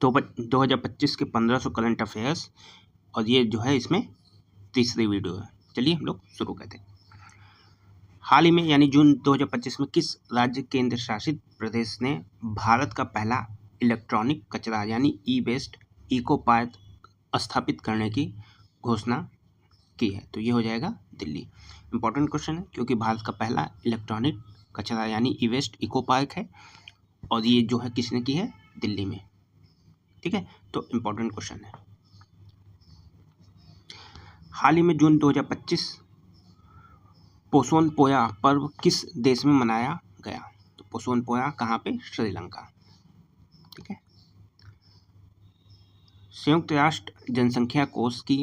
तो 2025 के 1500 करंट अफेयर्स, और ये जो है इसमें तीसरी वीडियो है। चलिए हम लोग शुरू करते हैं। हाल ही में यानी जून 2025 में किस राज्य केंद्र शासित प्रदेश ने भारत का पहला इलेक्ट्रॉनिक कचरा यानी ई-वेस्ट इको पार्क स्थापित करने की घोषणा की है, तो ये हो जाएगा दिल्ली। इंपॉर्टेंट क्वेश्चन है क्योंकि भारत का पहला इलेक्ट्रॉनिक कचरा यानी ई-वेस्ट इको पार्क है, और ये जो है किसने की है, दिल्ली में, ठीक है। तो इंपॉर्टेंट क्वेश्चन है। हाल ही में जून 2025 पोसोन पोया पर्व किस देश में मनाया गया, तो पोसोन पोया कहाँ पे, श्रीलंका, ठीक है। संयुक्त राष्ट्र जनसंख्या कोष की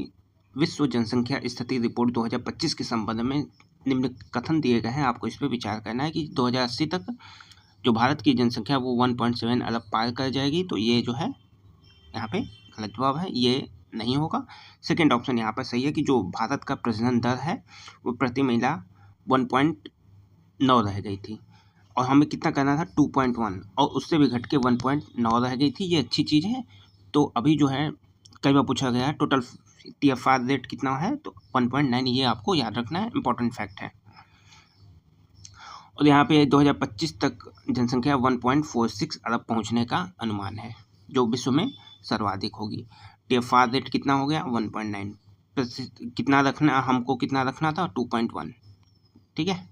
विश्व जनसंख्या स्थिति रिपोर्ट 2025 के संबंध में निम्न कथन दिए गए हैं, आपको इस पर विचार करना है कि 2080 तक जो भारत की जनसंख्या वो 1.7 अरब पार कर जाएगी, तो ये जो है यहाँ पे गलत जवाब है, ये नहीं होगा। सेकेंड ऑप्शन यहाँ पर सही है कि जो भारत का प्रजनन दर है वो प्रति महिला 1.9 रह गई थी, और हमें कितना करना था 2.1, और उससे भी घट के 1.9 रह गई थी, ये अच्छी चीज़ है। तो अभी जो है कई बार पूछा गया है टोटल TFR रेट कितना है, तो 1.9, ये आपको याद रखना है, इंपॉर्टेंट फैक्ट है। और यहाँ पे 2025 तक जनसंख्या 1.46 अरब पहुँचने का अनुमान है, जो विश्व में सर्वाधिक होगी। TFR रेट कितना हो गया, 1.9, कितना रखना, हमको कितना रखना था, 2.1, ठीक है।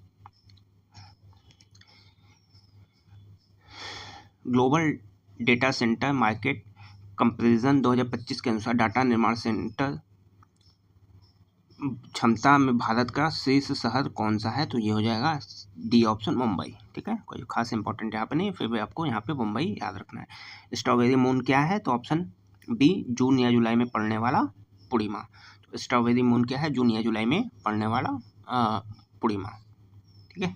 Global data centre market comparison 2025 के अनुसार डाटा निर्माण सेंटर क्षमता में भारत का शीर्ष शहर कौन सा है, तो ये हो जाएगा डी ऑप्शन, मुंबई, ठीक है। कोई खास इंपॉर्टेंट यहाँ पे नहीं, फिर भी आपको यहाँ पे मुंबई याद रखना है। स्ट्रॉबेरी मून क्या है, तो ऑप्शन बी, जून या जुलाई में पड़ने वाला पूर्णिमा। तो स्ट्रॉबेरी मून क्या है, जून या जुलाई में पड़ने वाला पूर्णिमा, ठीक है।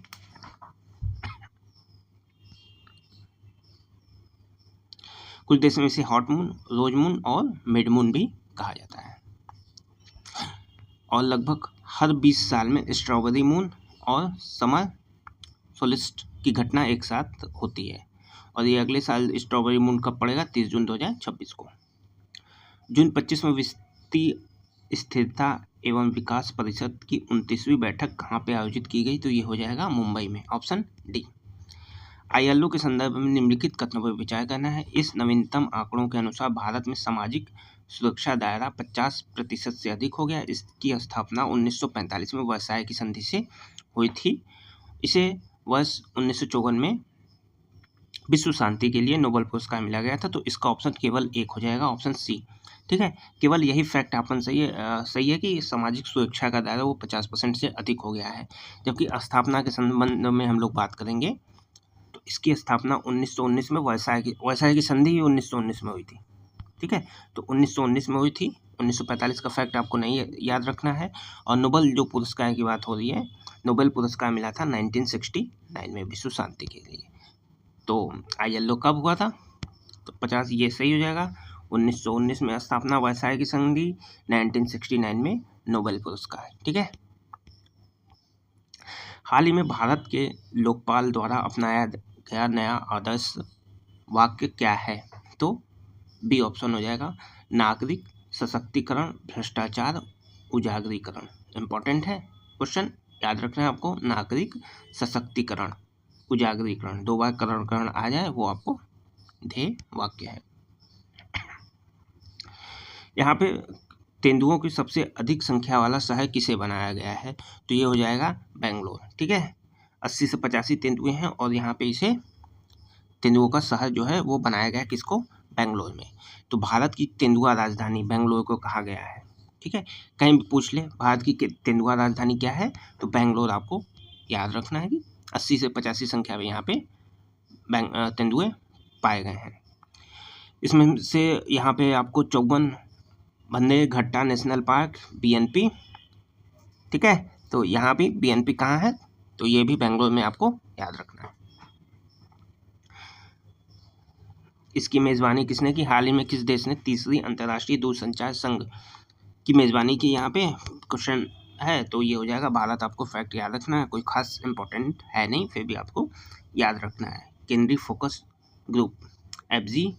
कुछ देशों में इसे हॉट मून, रोज मून और मिड मून भी कहा जाता है। और लगभग हर 20 साल में स्ट्रॉबेरी मून और समर सोलिस्टिस की घटना एक साथ होती है, और ये अगले साल स्ट्रॉबेरी मून कब पड़ेगा, 30 जून 2026 को। जून 25 में वित्तीय स्थिरता एवं विकास परिषद की 29वीं बैठक कहाँ पे आयोजित की गई, तो ये हो जाएगा मुंबई में, ऑप्शन डी। ILO के संदर्भ में निम्नलिखित कथनों पर विचार करना है। इस नवीनतम आंकड़ों के अनुसार भारत में सामाजिक सुरक्षा दायरा 50% से अधिक हो गया। इसकी स्थापना 1945 में वर्साय की संधि से हुई थी। इसे वर्ष 1954 में विश्व शांति के लिए नोबेल पुरस्कार मिला गया था। तो इसका ऑप्शन केवल एक हो जाएगा, ऑप्शन सी। ठीक है, केवल यही फैक्ट अपन सही है कि सामाजिक सुरक्षा का दायरा वो 50% से अधिक हो गया है। जबकि स्थापना के संबंध में हम लोग बात करेंगे तो इसकी स्थापना 1919 में वर्साय की संधि ही 1919 में हुई थी। ठीक है, तो 1919 में हुई थी। 1945 का फैक्ट आपको नहीं याद रखना है। और नोबेल जो पुरस्कार की बात हो रही है, नोबेल पुरस्कार मिला था 1969 में विश्व शांति के लिए। तो ILO कब हुआ था? तो 50 ये सही हो जाएगा। 1919 में स्थापना, वर्साय की संधि, 1969 में नोबेल पुरस्कार। ठीक है, हाल ही में भारत के लोकपाल द्वारा अपनाया गया नया आदर्श वाक्य क्या है? तो बी ऑप्शन हो जाएगा, नागरिक सशक्तिकरण, भ्रष्टाचार उजागरीकरण। इंपॉर्टेंट है क्वेश्चन, याद रखना है आपको। नागरिक सशक्तिकरण, उजागरीकरण, दो बार करण आ जाए वो आपको ध्येय वाक्य है। यहाँ पे तेंदुओं की सबसे अधिक संख्या वाला शहर किसे बनाया गया है? तो ये हो जाएगा बेंगलोर। ठीक है, 80 से 85 तेंदुए हैं और यहाँ पे इसे तेंदुओं का शहर जो है वो बनाया गया है, किसको? बेंगलोर में। तो भारत की तेंदुआ राजधानी बेंगलोर को कहा गया है। ठीक है, कहीं भी पूछ ले भारत की तेंदुआ राजधानी क्या है, तो बेंगलोर आपको याद रखना है कि 80 से 85 संख्या में यहाँ पे तेंदुए पाए गए हैं। इसमें से यहाँ पे आपको 54 बंदेरघट्टा नेशनल पार्क BNP। ठीक है, तो यहाँ भी BNP कहाँ है? तो ये भी बेंगलोर में आपको याद रखना है। इसकी मेज़बानी किसने की? हाल ही में किस देश ने तीसरी अंतर्राष्ट्रीय दूरसंचार संघ की मेज़बानी की? यहाँ पे क्वेश्चन है, तो ये हो जाएगा भारत। आपको फैक्ट याद रखना है, कोई खास इंपॉर्टेंट है नहीं, फिर भी आपको याद रखना है। केंद्रीय फोकस ग्रुप FG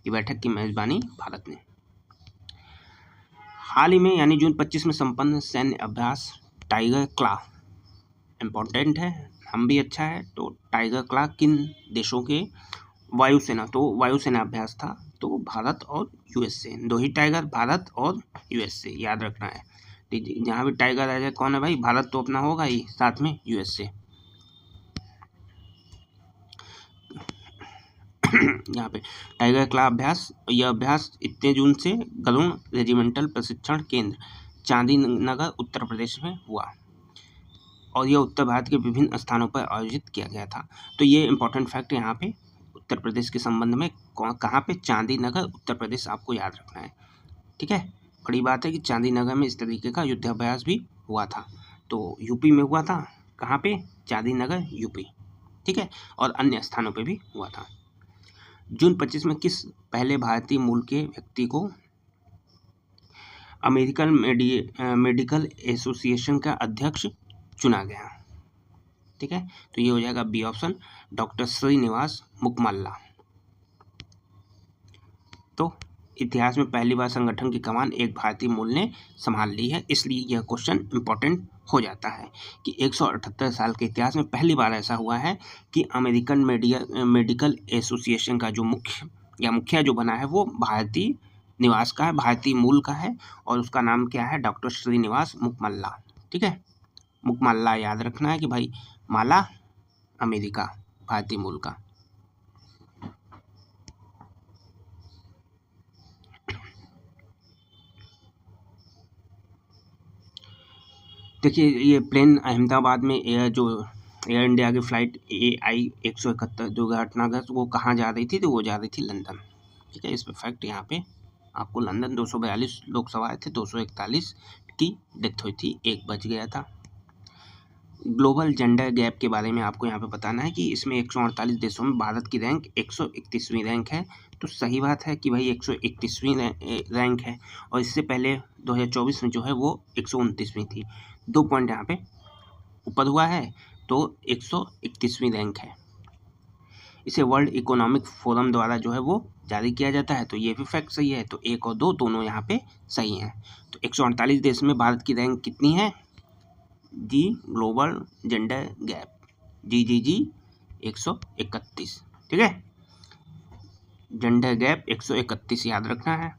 की बैठक की मेज़बानी भारत ने। हाल ही में यानी जून 25 में संपन्न सैन्य अभ्यास टाइगर क्ला, इम्पोर्टेंट है, हम भी अच्छा है। तो टाइगर क्ला किन देशों के वायुसेना? तो वायुसेना अभ्यास था, तो भारत और USA, दो ही टाइगर, भारत और USA, याद रखना है। जहाँ भी टाइगर आ जाए कौन है भाई? भारत तो अपना होगा ही, साथ में USA। यहाँ पे टाइगर क्ला अभ्यास, यह अभ्यास इतने जून से गरुण रेजिमेंटल प्रशिक्षण केंद्र चांदी नगर उत्तर प्रदेश में हुआ और यह उत्तर भारत के विभिन्न स्थानों पर आयोजित किया गया था। तो ये इंपॉर्टेंट फैक्ट यहाँ पे उत्तर प्रदेश के संबंध में, कहाँ पे? चांदी नगर उत्तर प्रदेश, आपको याद रखना है। ठीक है, बड़ी बात है कि चांदी नगर में इस तरीके का युद्धाभ्यास भी हुआ था। तो यूपी में हुआ था, कहाँ पे? चांदी नगर यूपी। ठीक है, और अन्य स्थानों पे भी हुआ था। जून 25 में किस पहले भारतीय मूल के व्यक्ति को अमेरिकन मेडिकल एसोसिएशन का अध्यक्ष चुना गया? ठीक है, तो ये हो जाएगा बी ऑप्शन, डॉक्टर श्रीनिवास मुखमल्ला। तो इतिहास में पहली बार संगठन की कमान एक भारतीय मूल ने संभाल ली है, इसलिए यह क्वेश्चन इंपॉर्टेंट हो जाता है कि 178 साल के इतिहास में पहली बार ऐसा हुआ है कि अमेरिकन मेडिकल एसोसिएशन का जो मुखिया जो बना है वो भारतीय निवास का है, भारतीय मूल का है, और उसका नाम क्या है? डॉक्टर श्रीनिवास मुखमल्ला। ठीक है, मुखमल्ला याद रखना है कि भाई माला अमेरिका, भारतीय मूल का। देखिए, ये प्लेन अहमदाबाद में एयर इंडिया की फ्लाइट AI 171 दुर्घटनाग्रस्त, वो कहाँ जा रही थी? तो वो जा रही थी लंदन। ठीक है, इस पर फैक्ट यहाँ पे आपको लंदन 242 लोग सवार थे, 241 की डेथ हुई थी, एक बच गया था। ग्लोबल जेंडर गैप के बारे में आपको यहाँ पे बताना है कि इसमें 148 देशों में भारत की रैंक 131वीं रैंक है। तो सही बात है कि भाई 131वीं रैंक है, और इससे पहले 2024 में जो है वो 129वीं थी। 2 पॉइंट यहाँ पे ऊपर हुआ है, तो 131वीं रैंक है। इसे वर्ल्ड इकोनॉमिक फोरम द्वारा जो है वो जारी किया जाता है, तो ये भी फैक्ट सही है। तो 1 और 2 दोनों यहाँ पे सही हैं। तो 148 देश में भारत की रैंक कितनी है? जी ग्लोबल जेंडर गैप, GGG 131, ठीक है, जेंडर गैप 131 याद रखना है।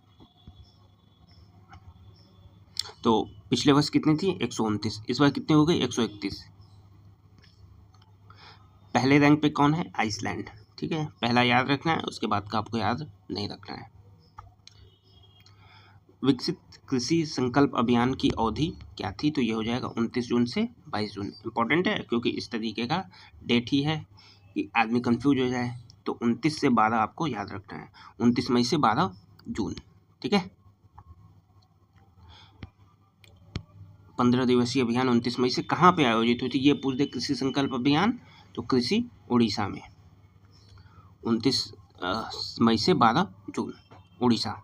तो पिछले वर्ष कितनी थी 129, इस बार कितनी हो गई 131। पहले रैंक पे कौन है आइसलैंड, ठीक है, पहला याद रखना है, उसके बाद का आपको याद नहीं रखना है। विकसित कृषि संकल्प अभियान की अवधि क्या थी, तो ये हो जाएगा 29 जून से 22 जून। इंपॉर्टेंट है क्योंकि इस तरीके का डेट ही है कि आदमी कंफ्यूज हो जाए, तो 29 से 12 आपको याद रखना है, 29 मई से 12 जून, ठीक है। 15 दिवसीय अभियान 29 मई से कहाँ पे आयोजित हुई थी, ये पूछ दे कृषि संकल्प अभियान, तो कृषि उड़ीसा में 29 मई से 12 जून Orissa.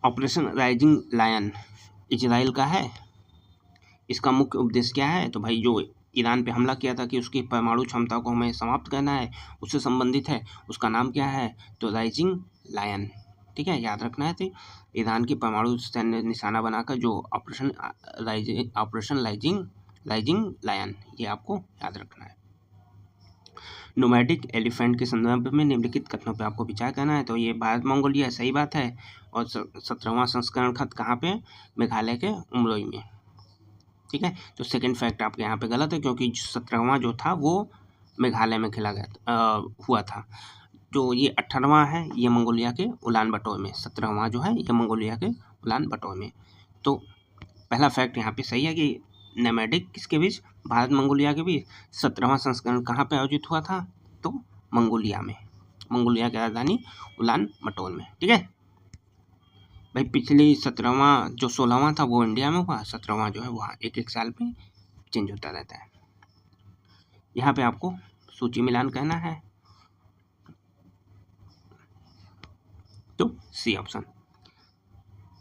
Operation rising lion Israel का है, इसका मुख्य उद्देश्य क्या है, तो भाई जो ईरान पे हमला किया था कि उसकी परमाणु क्षमता को हमें समाप्त करना है, उससे संबंधित है, उसका नाम क्या है, तो राइजिंग लायन, ठीक है, याद रखना है। तो ईरान की परमाणु सैन्य निशाना बनाकर जो ऑपरेशन राइजिंग लायन, ये आपको याद रखना है। नोमैडिक एलिफेंट के संदर्भ में निम्नलिखित कथनों पर आपको विचार करना है, तो ये भारत मंगोलिया सही बात है, और 17वां संस्करण खत कहाँ पे, मेघालय के उमरोई में, ठीक है। तो सेकंड फैक्ट आपके यहाँ पे गलत है, क्योंकि 17वां जो था वो मेघालय में खेला गया हुआ था। जो ये 18वां है ये मंगोलिया के उलान बटोर में, 17वां जो है ये मंगोलिया के उलान बटोर में। तो पहला फैक्ट यहाँ पे सही है कि नोमैडिक किसके बीच, भारत मंगोलिया के बीच 17वां संस्करण कहाँ पे आयोजित हुआ था, तो मंगोलिया में, मंगोलिया की राजधानी उलान बटोर में, ठीक है भाई। पिछली 17वां जो 16वां था वो इंडिया में हुआ, 17वां जो है वहाँ एक साल पे चेंज होता रहता है। यहाँ पे आपको सूची मिलान करना है, तो सी ऑप्शन।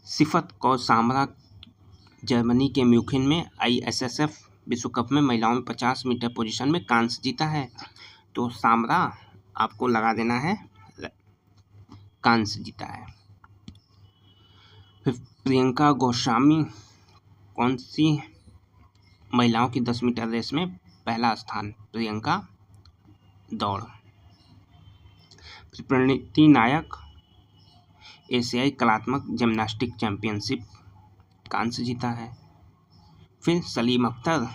सिफत कौर सामरा जर्मनी के म्यूनिख में ISSF विश्व कप में महिलाओं में 50 मीटर पोजीशन में कांस्य जीता है, तो सामरा आपको लगा देना है कांस्य जीता है। फिर प्रियंका गोस्वामी कौन सी महिलाओं की 10 मीटर रेस में पहला स्थान, प्रियंका दौड़। प्रणीति नायक एशियाई कलात्मक जिम्नास्टिक चैंपियनशिप कांस्य जीता है। फिर सलीम अख्तर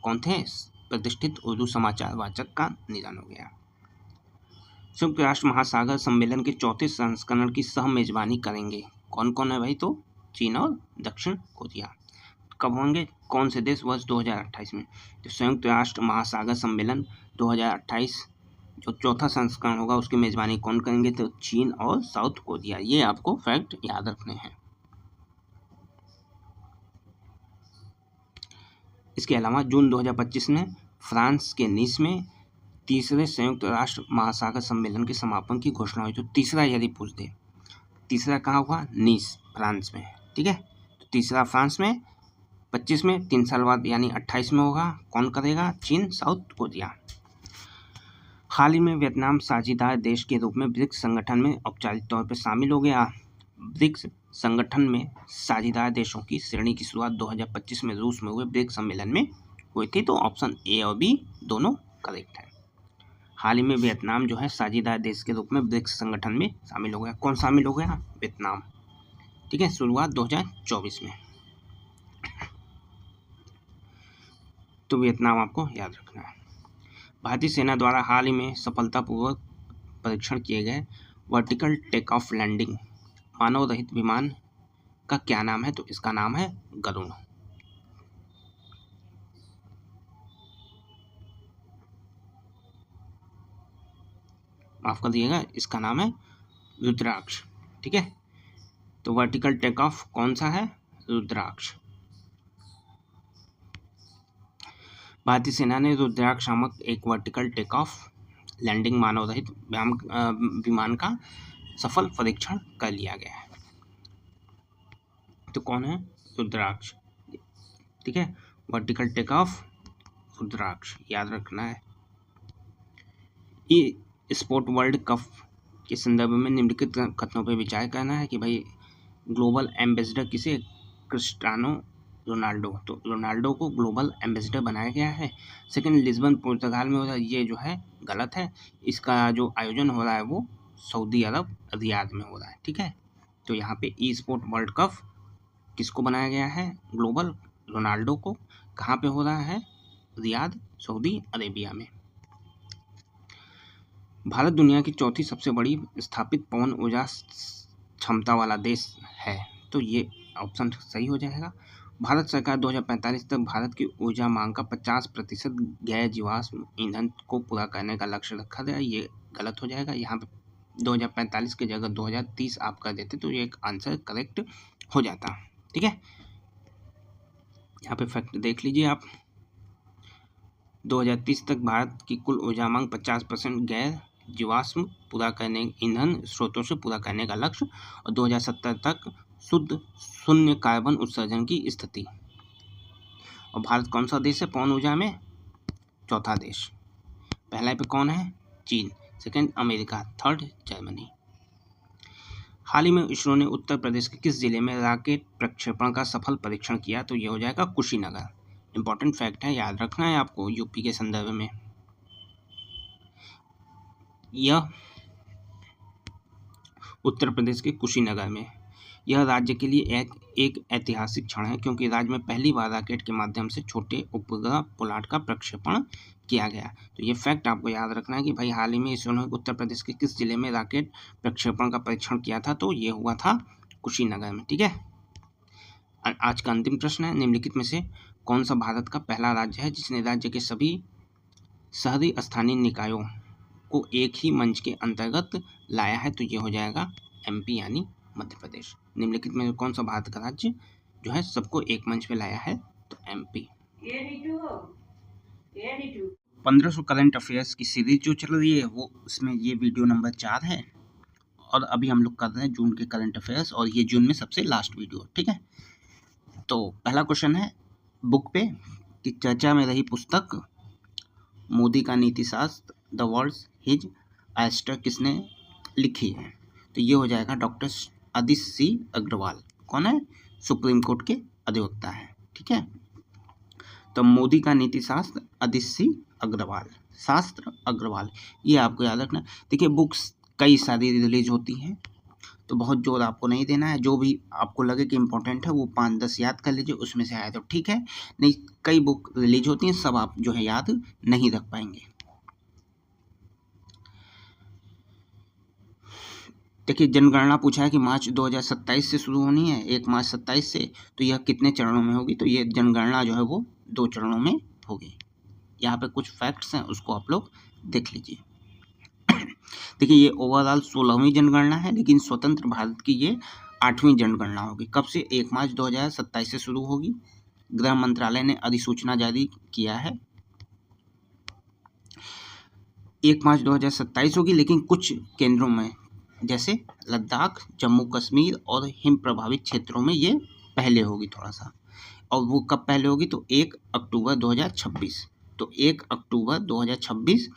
कौन थे, प्रतिष्ठित उर्दू समाचार वाचक का निधन हो गया। संयुक्त राष्ट्र महासागर सम्मेलन के चौथे संस्करण की सह मेजबानी करेंगे कौन कौन है भाई, तो चीन और दक्षिण कोरिया। कब होंगे, कौन से देश, वर्ष 2028 में। तो संयुक्त राष्ट्र महासागर सम्मेलन 2028 जो चौथा संस्करण होगा उसकी मेजबानी कौन करेंगे, तो चीन और साउथ कोरिया। ये आपको फैक्ट याद रखने हैं। इसके अलावा जून 2025 में फ्रांस के नीस में तीसरे संयुक्त राष्ट्र महासागर सम्मेलन के समापन की घोषणा हुई। तो तीसरा यदि पूछ दे, तीसरा कहाँ हुआ, नीस फ्रांस में, ठीक है। तो तीसरा फ्रांस में 25 में, 3 साल बाद यानी 28 में होगा। कौन करेगा, चीन साउथ कोरिया। हाल ही में वियतनाम साझेदार देश के रूप में ब्रिक्स संगठन में औपचारिक तौर पर शामिल हो गया। ब्रिक्स संगठन में साझेदार देशों की श्रेणी की शुरुआत 2025 में रूस में हुए ब्रिक्स सम्मेलन में हुई थी। तो ऑप्शन ए और बी दोनों करेक्ट है। हाल ही में वियतनाम जो है साझेदार देश के रूप में ब्रिक्स संगठन में शामिल हो गया। कौन शामिल हो गया, वियतनाम, ठीक है, शुरुआत 2024 में। तो वियतनाम आपको याद रखना है। भारतीय सेना द्वारा हाल ही में सफलतापूर्वक परीक्षण किए गए वर्टिकल टेक ऑफ लैंडिंग मानव रहित विमान का क्या नाम है, तो इसका नाम है गरुड़। माफ कर दिएगा, इसका नाम है रुद्राक्ष, ठीक है। तो वर्टिकल टेक ऑफ कौन सा है, रुद्राक्ष। भारतीय सेना ने रुद्राक्ष नामक एक वर्टिकल टेक ऑफ लैंडिंग मानव रहित विमान का सफल परीक्षण कर लिया गया है। तो कौन है, रुद्राक्ष, ठीक है, वर्टिकल टेक ऑफ रुद्राक्ष याद रखना है। ये स्पोर्ट वर्ल्ड कप के संदर्भ में निम्नलिखित कथनों पर विचार करना है कि भाई ग्लोबल एम्बेसडर किसे, क्रिस्टियानो रोनाल्डो, तो रोनाल्डो को ग्लोबल एम्बेसडर बनाया गया है। सेकंड, लिस्बन पुर्तगाल में हो रहा है, ये जो है गलत है। इसका जो आयोजन हो रहा है वो सऊदी अरब रियाद में हो रहा है। ठीक है, तो यहाँ पे ई स्पोर्ट वर्ल्ड कप किसको बनाया गया है? ग्लोबल, रोनाल्डो को। कहाँ पे हो रहा है? रियाद, सऊदी अरेबिया में। भारत दुनिया की चौथी सबसे बड़ी स्थापित पवन ऊर्जा क्षमता वाला देश है, तो ये ऑप्शन सही हो जाएगा। भारत सरकार 2045 तक भारत की ऊर्जा मांग का 50% गैर जीवाश्म ईंधन को पूरा करने का लक्ष्य रखा गया, ये गलत हो जाएगा। यहाँ पे 2045 की जगह 2030 आप कर देते तो ये एक आंसर करेक्ट हो जाता। ठीक है, यहाँ पे फैक्ट देख लीजिए आप। 2030 तक भारत की कुल ऊर्जा मांग 50% गैर जीवाश्म पूरा करने ईंधन स्रोतों से पूरा करने का लक्ष्य, और 2070 तक शुद्ध शून्य कार्बन उत्सर्जन की स्थिति। और भारत कौन सा देश है पवन ऊर्जा में? चौथा देश। पहला पे कौन है? चीन, सेकंड अमेरिका, थर्ड जर्मनी। हाल ही में इसरो ने उत्तर प्रदेश के किस जिले में रॉकेट प्रक्षेपण का सफल परीक्षण किया? तो ये हो जाएगा कुशीनगर। इंपॉर्टेंट फैक्ट है, याद रखना है आपको यूपी के संदर्भ में। यह उत्तर प्रदेश के कुशीनगर में। यह राज्य के लिए एक ऐतिहासिक क्षण है, क्योंकि राज्य में पहली बार रॉकेट के माध्यम से छोटे उपग्रह पोलार्ड का प्रक्षेपण किया गया। तो ये फैक्ट आपको याद रखना है कि भाई हाल ही में इसरो ने उत्तर प्रदेश के किस जिले में रॉकेट प्रक्षेपण का परीक्षण किया था? तो ये हुआ था कुशीनगर में। ठीक है, आज का अंतिम प्रश्न है, निम्नलिखित में से कौन सा भारत का पहला राज्य है जिसने राज्य के सभी शहरी स्थानीय निकायों को एक ही मंच के अंतर्गत लाया है? तो ये हो जाएगा एमपी यानी मध्य प्रदेश। निम्नलिखित में कौन सा भारत का राज्य जो है सबको एक मंच पे लाया है? तो एमपी। 1500 करंट अफेयर्स की सीरीज जो चल रही है वो उसमें ये वीडियो नंबर 4 है, और अभी हम लोग कर रहे हैं जून के करंट अफेयर्स, और ये जून में सबसे लास्ट वीडियो। ठीक है, तो पहला क्वेश्चन है बुक पे कि चर्चा में रही पुस्तक मोदी का नीति शास्त्र द वर्ल्ड्स हिज एस्टर किसने लिखी है? तो ये हो जाएगा डॉक्टर आदित्य सी अग्रवाल। कौन है? सुप्रीम कोर्ट के अधिवक्ता है। ठीक है, तो मोदी का नीति शास्त्र आदित्य सी अग्रवाल, शास्त्र अग्रवाल, ये आपको याद रखना। देखिए बुक्स कई सारी रिलीज होती हैं, तो बहुत जोर आपको नहीं देना है, जो भी आपको लगे कि इम्पोर्टेंट है वो 5-10 याद कर लीजिए, उसमें से आए तो ठीक है, नहीं कई बुक रिलीज होती हैं, सब आप जो है याद नहीं रख पाएंगे। देखिए जनगणना पूछा है कि मार्च 2027 से शुरू होनी है, 1 मार्च 27 से, तो यह कितने चरणों में होगी? तो ये जनगणना जो है वो 2 चरणों में होगी। यहाँ पे कुछ फैक्ट्स हैं, उसको आप लोग देख लीजिए। देखिए ये ओवरऑल 16वीं जनगणना है, लेकिन स्वतंत्र भारत की ये 8वीं जनगणना होगी। कब से? 1 मार्च 2027 से शुरू होगी। गृह मंत्रालय ने अधिसूचना जारी किया है, 1 मार्च 2027 होगी, लेकिन कुछ केंद्रों में जैसे लद्दाख, जम्मू कश्मीर और हिम प्रभावित क्षेत्रों में ये पहले होगी थोड़ा सा। और वो कब पहले होगी? तो 1 अक्टूबर 2026। तो 1 अक्टूबर 2026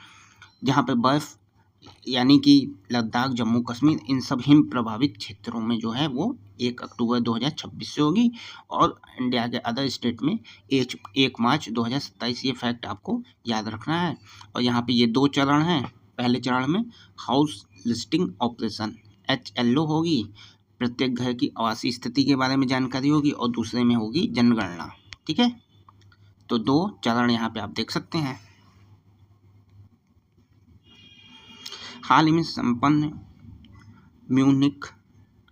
जहाँ पे बर्फ़ यानी कि लद्दाख, जम्मू कश्मीर, इन सब हिम प्रभावित क्षेत्रों में जो है वो 1 अक्टूबर 2026 से होगी, और इंडिया के अदर स्टेट में 1 मार्च 2027। ये फैक्ट आपको याद रखना है। और यहाँ पे ये 2 चरण हैं। पहले चरण में हाउस लिस्टिंग ऑपरेशन HLO होगी, प्रत्येक घर की आवासीय स्थिति के बारे में जानकारी होगी, और दूसरे में होगी जनगणना। ठीक है, तो 2 चरण यहाँ पे आप देख सकते हैं। हाल ही में संपन्न म्यूनिख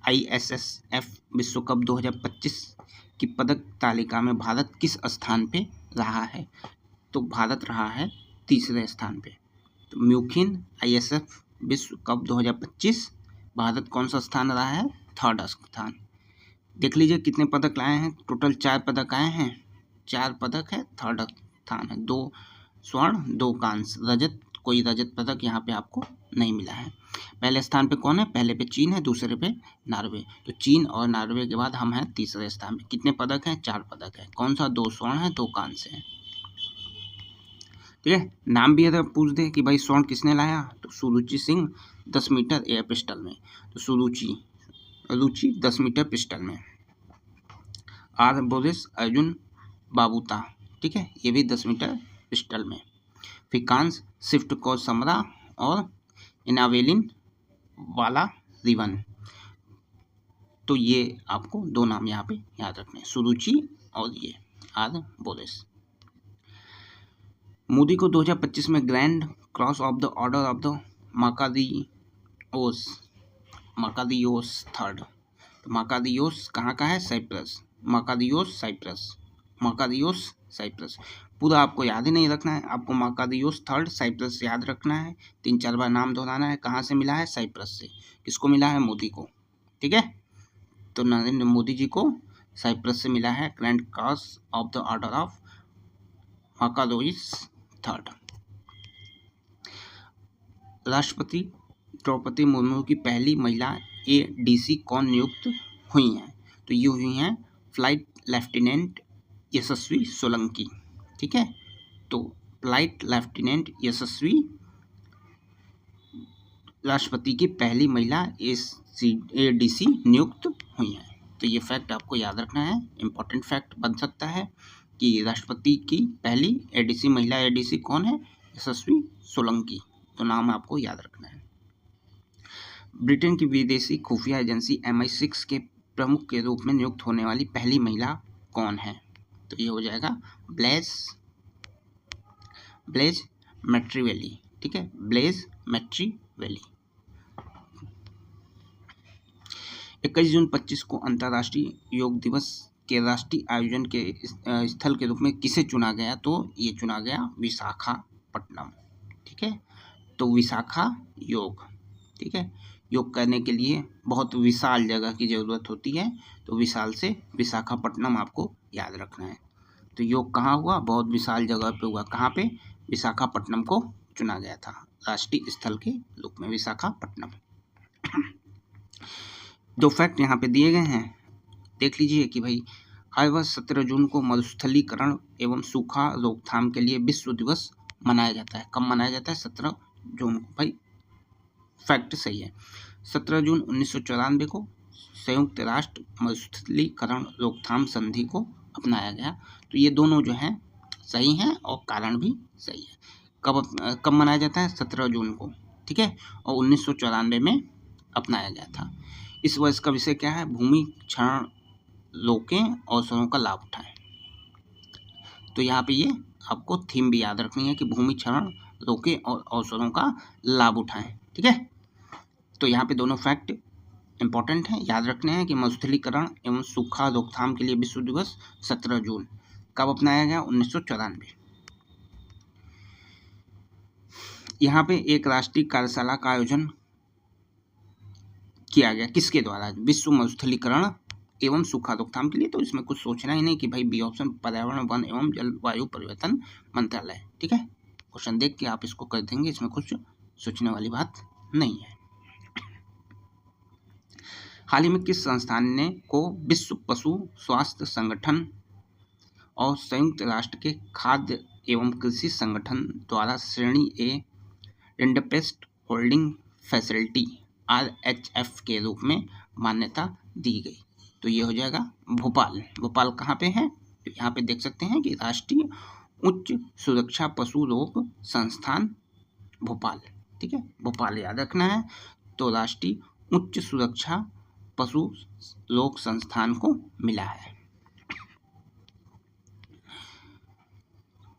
ISSF विश्व कप 2025 की पदक तालिका में भारत किस स्थान पे रहा है? तो भारत रहा है 3रे स्थान पे। तो म्यूनिख ISSF विश्व कप 2025 भारत कौन सा स्थान रहा है? 3rd स्थान। देख लीजिए कितने पदक लाए हैं, टोटल 4 पदक आए हैं, 4 पदक है, 3rd स्थान है, 2 स्वर्ण 2 कांस्य, रजत कोई रजत पदक यहाँ पे आपको नहीं मिला है। पहले स्थान पे कौन है? पहले पे चीन है, दूसरे पे नॉर्वे। तो चीन और नॉर्वे के बाद हम हैं 3रे स्थान पे। कितने पदक हैं? 4 पदक है। कौन सा? 2 स्वर्ण है, 2 कांस्य है। ठीक है, नाम भी अगर पूछ दे कि भाई स्वर्ण किसने लाया, तो सुरुचि सिंह 10 मीटर एयर पिस्टल में। तो रुचि 10 मीटर पिस्टल में। आर बोरिस अर्जुन बाबूता, ठीक है, ये भी 10 मीटर पिस्टल में। फिर कांस स्विफ्ट को समरा और इनावेलिन वाला रिवन। तो ये आपको दो नाम यहाँ पे याद रखने हैं, सुरुचि और ये आर बोरिस। मोदी को 2025 में grand cross of the order of the Makarios third. Makarios कहाँ का है? साइप्रस। माकादियोस साइप्रस पूरा आपको याद ही नहीं रखना है, आपको माकादियोस थर्ड साइप्रस याद रखना है, 3-4 बार नाम दोहराना है। कहाँ से मिला है? साइप्रस से। किसको मिला है? मोदी को, ठीक है। तो नरेंद्र मोदी जी को साइप्रस से मिला है grand cross of the order of Makarios third. राष्ट्रपति द्रौपदी मुर्मू की पहली महिला एडीसी कौन नियुक्त हुई हैं? तो ये हुई हैं फ्लाइट लेफ्टिनेंट यशस्वी सोलंकी, ठीक है। तो फ्लाइट लेफ्टिनेंट यशस्वी राष्ट्रपति की पहली महिला एडीसी नियुक्त हुई हैं। तो ये फैक्ट आपको याद रखना है, इंपॉर्टेंट फैक्ट बन सकता है कि राष्ट्रपति की पहली एडीसी महिला एडीसी कौन है? यशस्वी सोलंकी। तो नाम आपको याद रखना है। ब्रिटेन की विदेशी खुफिया एजेंसी MI6 के प्रमुख के रूप में नियुक्त होने वाली पहली महिला कौन है? तो ये हो जाएगा ब्लेज मैट्रीवेली, ठीक है, ब्लेज मैट्रीवेली। 21 जून 25 को अंतर्राष्ट्रीय योग दिवस के राष्ट्रीय आयोजन के स्थल के रूप में किसे चुना गया? तो ये चुना गया विशाखापट्टनम, ठीक है। तो विशाखा योग, ठीक है। योग करने के लिए बहुत विशाल जगह की ज़रूरत होती है, तो विशाल से विशाखापट्टनम आपको याद रखना है। तो योग कहाँ हुआ? बहुत विशाल जगह पे हुआ। कहाँ पे? विशाखापट्टनम को चुना गया था राष्ट्रीय स्थल के रूप में, विशाखापट्टनम। दो फैक्ट यहाँ पे दिए गए हैं, देख लीजिए कि भाई हर वर्ष 17 जून को मरुस्थलीकरण एवं सूखा रोकथाम के लिए विश्व दिवस मनाया जाता है। कब मनाया जाता है? 17 जून को। भाई फैक्ट सही है। 17 जून 1994 को संयुक्त राष्ट्र मरुस्थलीकरण रोकथाम संधि को अपनाया गया। तो ये दोनों जो हैं सही हैं और कारण भी सही है। कब मनाया जाता है? 17 जून को, ठीक है, और 1994 में अपनाया गया था। इस वर्ष का विषय क्या है? भूमि क्षरण रोकें, अवसरों का लाभ उठाएं। तो यहाँ पे ये आपको थीम भी याद रखनी है कि भूमि क्षरण रोकें और अवसरों का लाभ उठाएं, ठीक है। तो यहाँ पे दोनों फैक्ट इंपॉर्टेंट हैं, याद रखने हैं कि मरुस्थलीकरण एवं सूखा रोकथाम के लिए विश्व दिवस 17 जून कब अपनाया गया? 1994। यहाँ पे एक राष्ट्रीय कार्यशाला का आयोजन किया गया, किसके द्वारा? विश्व मरुस्थलीकरण एवं सूखा रोकथाम के लिए। तो इसमें कुछ सोचना ही नहीं कि भाई बी ऑप्शन पर्यावरण वन एवं जलवायु परिवर्तन मंत्रालय, ठीक है। क्वेश्चन देख के आप इसको कर देंगे, इसमें कुछ सोचने वाली बात नहीं है। हाल ही में किस संस्थान ने को विश्व पशु स्वास्थ्य संगठन और संयुक्त राष्ट्र के खाद्य एवं कृषि संगठन द्वारा श्रेणी ए रिंडरपेस्ट होल्डिंग फैसिलिटी RHF के रूप में मान्यता दी गई? तो ये हो जाएगा भोपाल। भोपाल कहाँ पे है? तो यहाँ पे देख सकते हैं कि राष्ट्रीय उच्च सुरक्षा पशु रोग संस्थान भोपाल, ठीक है, भोपाल याद रखना है। तो राष्ट्रीय उच्च सुरक्षा पशु रोग संस्थान को मिला है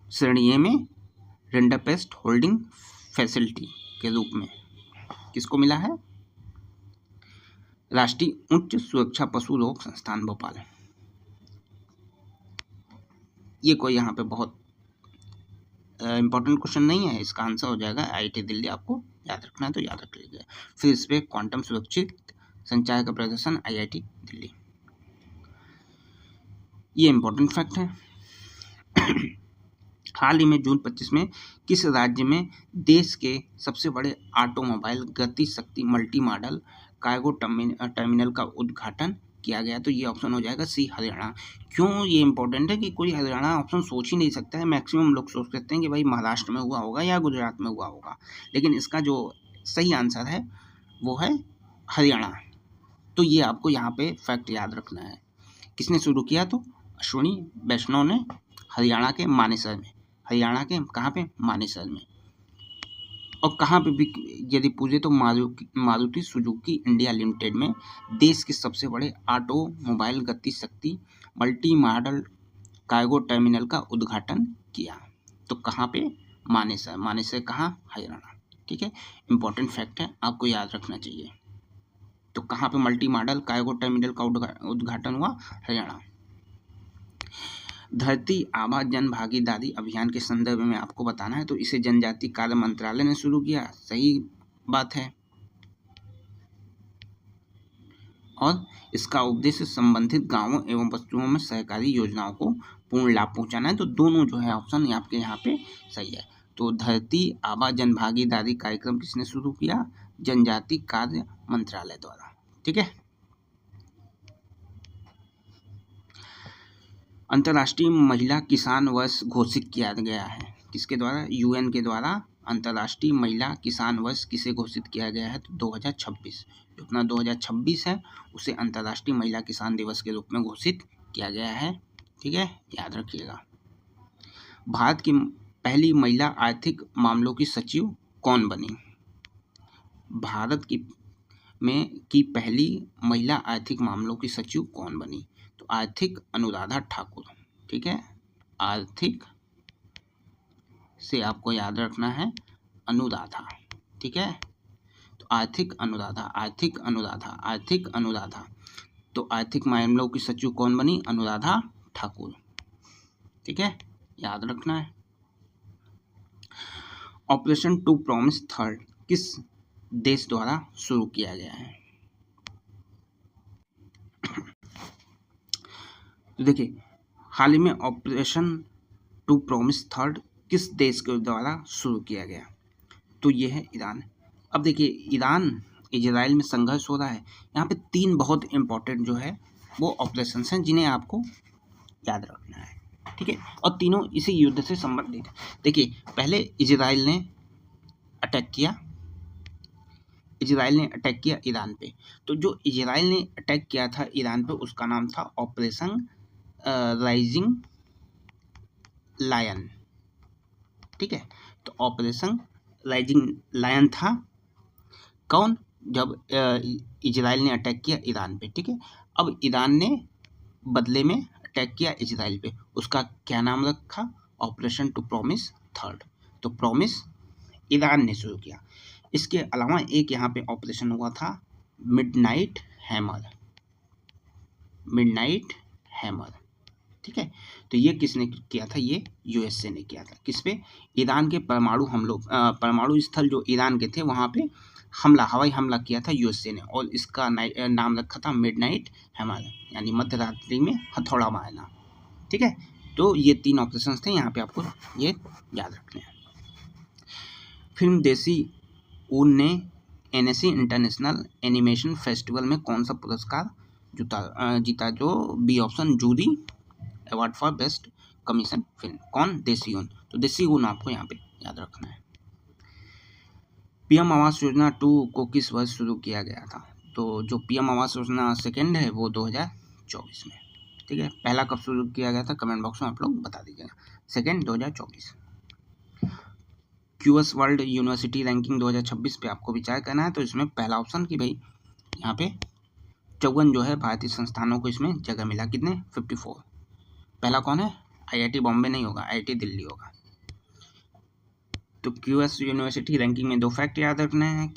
श्रेणी ए में रिंडरपेस्ट होल्डिंग फैसिलिटी के रूप में। किसको मिला है? राष्ट्रीय उच्च सुरक्षा पशु रोग संस्थान भोपाल। ये कोई यहाँ पे बहुत इंपॉर्टेंट क्वेश्चन नहीं है, इसका आंसर हो जाएगा IIT दिल्ली। आपको याद रखना है तो याद रख लीजिए। फिर इस पे क्वांटम सुरक्षित संचार का प्रदर्शन IIT दिल्ली, ये इंपॉर्टेंट फैक्ट है। हाल ही में जून 25 में किस राज्य में देश के सबसे बड़े ऑटोमोबाइल गति शक्ति मल्टी मॉडल कार्गो टर्मिनल का उद्घाटन किया गया? तो ये ऑप्शन हो जाएगा सी, हरियाणा। क्यों ये इंपॉर्टेंट है कि कोई हरियाणा ऑप्शन सोच ही नहीं सकता है। मैक्सिमम लोग सोच सकते हैं कि भाई महाराष्ट्र में हुआ होगा या गुजरात में हुआ होगा, लेकिन इसका जो सही आंसर है वो है हरियाणा। तो ये आपको यहाँ पे फैक्ट याद रखना है किसने शुरू किया? तो अश्विनी वैष्णव ने हरियाणा के मानेसर में, हरियाणा के कहाँ पे? मानेसर में। और कहाँ पे भी यदि पूछे तो मारुति सुजुकी इंडिया लिमिटेड में देश के सबसे बड़े ऑटोमोबाइल गति शक्ति मल्टी मॉडल कार्गो टर्मिनल का उद्घाटन किया। तो कहाँ पे? मानेसर। मानेसर कहाँ? हरियाणा। ठीक है, इंपॉर्टेंट फैक्ट है, आपको याद रखना चाहिए। तो कहाँ पे मल्टी मॉडल कार्गो टर्मिनल का उद्घाटन हुआ? हरियाणा। धरती आबा जन भागीदारी अभियान के संदर्भ में आपको बताना है, तो इसे जनजाति कार्य मंत्रालय ने शुरू किया। सही बात है। और इसका उद्देश्य संबंधित गांवों एवं बस्तियों में सहकारी योजनाओं को पूर्ण लाभ पहुंचाना है। तो दोनों जो है ऑप्शन आपके यहाँ पे सही है। तो धरती आबा जन भागीदारी कार्यक्रम किसने शुरू किया? जनजाति कार्य मंत्रालय द्वारा। ठीक है। अंतर्राष्ट्रीय महिला किसान वर्ष घोषित किया गया है। किसके द्वारा? यूएन के द्वारा अंतर्राष्ट्रीय महिला किसान वर्ष किसे घोषित किया गया है? तो 2026। जो अपना 2026 है उसे अंतर्राष्ट्रीय महिला किसान दिवस के रूप में घोषित किया गया है। ठीक है, याद रखिएगा। भारत की पहली महिला आर्थिक मामलों की सचिव कौन बनी? भारत की पहली महिला आर्थिक मामलों की सचिव कौन बनी? तो आर्थिक अनुराधा ठाकुर। ठीक है, आर्थिक से आपको याद रखना है अनुराधा। ठीक है, तो आर्थिक अनुराधा, आर्थिक अनुराधा, आर्थिक अनुराधा। तो आर्थिक मामलों की सचिव कौन बनी? अनुराधा ठाकुर। ठीक है, याद रखना है। ऑपरेशन टू प्रॉमिस थर्ड किस देश द्वारा शुरू किया गया है? तो देखिए, हाल ही में ऑपरेशन टू प्रॉमिस थर्ड किस देश के द्वारा शुरू किया गया? तो ये है ईरान। अब देखिए, ईरान इजराइल में संघर्ष हो रहा है। यहाँ पे 3 बहुत इंपॉर्टेंट जो है वो ऑपरेशंस हैं जिन्हें आपको याद रखना है। ठीक है, और तीनों इसी युद्ध से संबंधित है। देखिए, पहले इजराइल ने अटैक किया, ईरान पे। तो जो इजराइल ने अटैक किया था ईरान पे उसका नाम था ऑपरेशन राइजिंग लायन। ठीक है, तो ऑपरेशन राइजिंग लायन था कौन? जब इजराइल ने अटैक किया ईरान पे। ठीक है, अब ईरान ने बदले में अटैक किया इजराइल पे, उसका क्या नाम रखा? Operation True Promise third. तो प्रॉमिस ईरान ने शुरू किया। इसके अलावा एक यहाँ पे ऑपरेशन हुआ था मिडनाइट हैमर। Midnight hammer. ठीक है, तो ये किसने किया था? ये यूएसए ने किया था। किस पे? ईरान के परमाणु स्थल जो ईरान के थे वहाँ पे हवाई हमला किया था यूएसए ने, और इसका नाम रखा था मिडनाइट हैमर, यानी मध्य रात्रि में हथौड़ा मारना। ठीक है, तो ये 3 ऑपरेशन थे, यहाँ पे आपको ये याद रखने हैं। फिल्म देसी ऊन ने एनएससी इंटरनेशनल एनिमेशन फेस्टिवल में कौन सा पुरस्कार जीता? जो B option, jury award for best commission film. कौन? देसी ऊन। तो देसी ऊन आपको यहाँ पे याद रखना है। पीएम आवास योजना 2 को किस वर्ष शुरू किया गया था? तो जो पीएम आवास योजना सेकेंड है वो 2024 में। ठीक है, पहला कब शुरू किया गया था? कमेंट बॉक्स में आप लोग बता दीजिएगा। Second 2024। QS world university ranking 2026 पे आपको विचार करना है। तो इसमें पहला ऑप्शन कि भाई यहाँ पे 54 जो है भारतीय संस्थानों को इसमें जगह मिला। कितने? 54। पहला कौन है? आईआईटी बॉम्बे नहीं होगा, आईआईटी दिल्ली होगा। तो क्यूएस यूनिवर्सिटी रैंकिंग में 2 फैक्ट याद रखने हैं।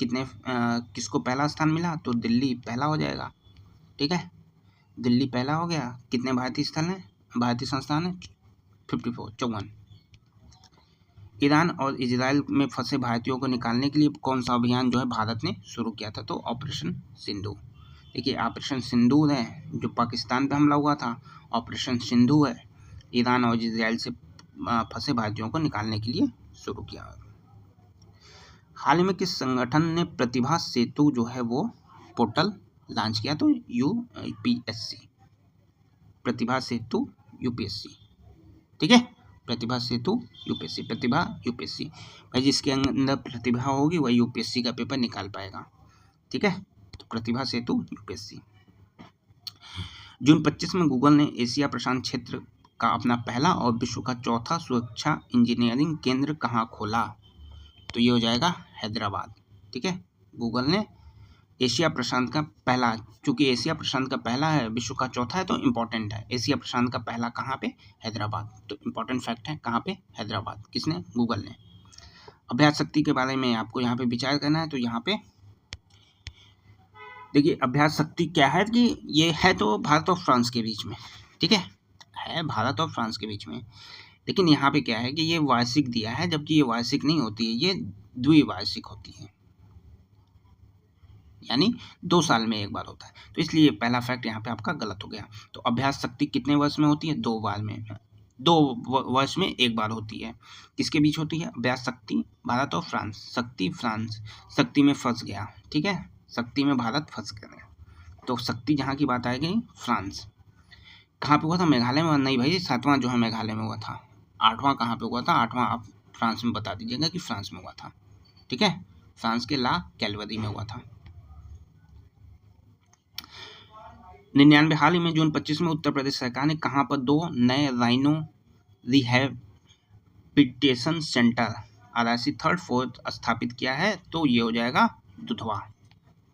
किसको पहला स्थान मिला? तो दिल्ली पहला हो जाएगा। ठीक है, दिल्ली पहला हो गया। कितने भारतीय संस्थान है? 54, 54। ईरान और इजराइल में फंसे भारतीयों को निकालने के लिए कौन सा अभियान जो है भारत ने शुरू किया था? तो ऑपरेशन सिंधु। देखिए, ऑपरेशन सिंधु है जो पाकिस्तान पे हमला हुआ था, ऑपरेशन सिंधु है ईरान और इजराइल से फंसे भारतीयों को निकालने के लिए शुरू किया। हाल ही में किस संगठन ने प्रतिभा सेतु जो है वो पोर्टल लॉन्च किया? तो यूपीएससी। प्रतिभा सेतु यूपीएससी। ठीक है, प्रतिभा सेतु यूपीएससी, प्रतिभा यूपीएससी। भाई जिसके अंदर प्रतिभा होगी वह यूपीएससी का पेपर निकाल पाएगा। ठीक है, तो प्रतिभा सेतु यूपीएससी। जून 25 में गूगल ने एशिया प्रशांत क्षेत्र का अपना पहला और विश्व का चौथा सुरक्षा इंजीनियरिंग केंद्र कहाँ खोला? तो ये हो जाएगा हैदराबाद। ठीक है, गूगल ने एशिया प्रशांत का पहला, चूंकि एशिया प्रशांत का पहला है, विश्व का चौथा है, तो इम्पोर्टेंट है। एशिया प्रशांत का पहला कहाँ पे? हैदराबाद। तो इम्पोर्टेंट फैक्ट है, कहाँ पे? हैदराबाद। किसने? गूगल ने। अभ्यास शक्ति के बारे में आपको यहाँ पे विचार करना है। तो यहाँ पे देखिए, अभ्यास शक्ति क्या है कि ये है तो भारत और फ्रांस के बीच में, ठीक है भारत और फ्रांस के बीच में। लेकिन यहाँ पे क्या है कि ये वार्षिक दिया है, जबकि ये वार्षिक नहीं होती है, ये द्विवार्षिक होती है, यानी 2 साल में एक बार होता है। तो इसलिए पहला फैक्ट यहाँ पे आपका गलत हो गया। तो अभ्यास शक्ति कितने वर्ष में होती है? 2 बार में, 2 वर्ष में एक बार होती है। किसके बीच होती है अभ्यास शक्ति? भारत और फ्रांस। शक्ति फ्रांस, शक्ति में फंस गया, ठीक है, शक्ति में भारत फंस गया। तो शक्ति जहाँ की बात आएगी फ्रांस। कहाँ पे हुआ था? मेघालय में? नहीं भाई, 7वां जो है मेघालय में हुआ था। 8वां कहाँ पे हुआ था? 8वां आप फ्रांस में बता दीजिएगा कि फ्रांस में हुआ था, ठीक है, फ्रांस के ला कैलवरी में हुआ था। 99 हाल ही में जून 25 में उत्तर प्रदेश सरकार ने कहाँ पर 2 नए rhino rehabilitation centre RIC 3rd 4th स्थापित किया है? तो ये हो जाएगा दुधवा,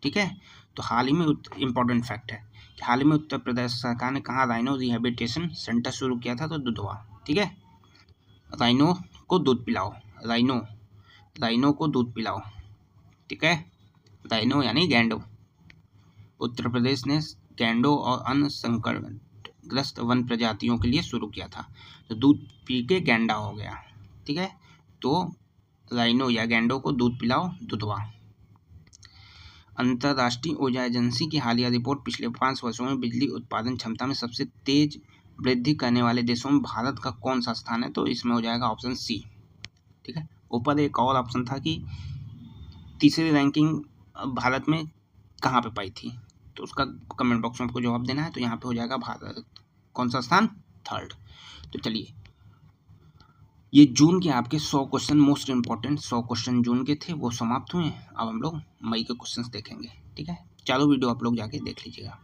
ठीक है। तो हाल ही में इम्पोर्टेंट फैक्ट है कि हाल ही में उत्तर प्रदेश सरकार ने कहाँ राइनो रिहैबिलिटेशन सेंटर शुरू किया था? तो दुधवा, ठीक है। राइनो को दूध पिलाओ, राइनो को दूध पिलाओ, ठीक है, राइनो यानी गैंडो। उत्तर प्रदेश ने गैंडो और अन्य संकटग्रस्त वन प्रजातियों के लिए शुरू किया था। तो दूध पी के गैंडा हो गया, ठीक है। तो राइनो या गैंडो को दूध पिलाओ, दुधवा। अंतर्राष्ट्रीय ऊर्जा एजेंसी की हालिया रिपोर्ट पिछले 5 वर्षों में बिजली उत्पादन क्षमता में सबसे तेज वृद्धि करने वाले देशों में भारत का कौन सा स्थान है? तो इसमें हो जाएगा ऑप्शन सी, ठीक है। ऊपर एक और ऑप्शन था कि तीसरी रैंकिंग भारत में कहाँ पे पाई थी, तो उसका कमेंट बॉक्स में आपको जवाब देना है। तो यहाँ पे हो जाएगा भारत कौन सा स्थान? 3rd। तो चलिए, ये जून के आपके 100 क्वेश्चन मोस्ट इंपॉर्टेंट 100 क्वेश्चन जून के थे, वो समाप्त हुए। अब हम लोग मई के क्वेश्चंस देखेंगे, ठीक है। चालू वीडियो आप लोग जाके देख लीजिएगा।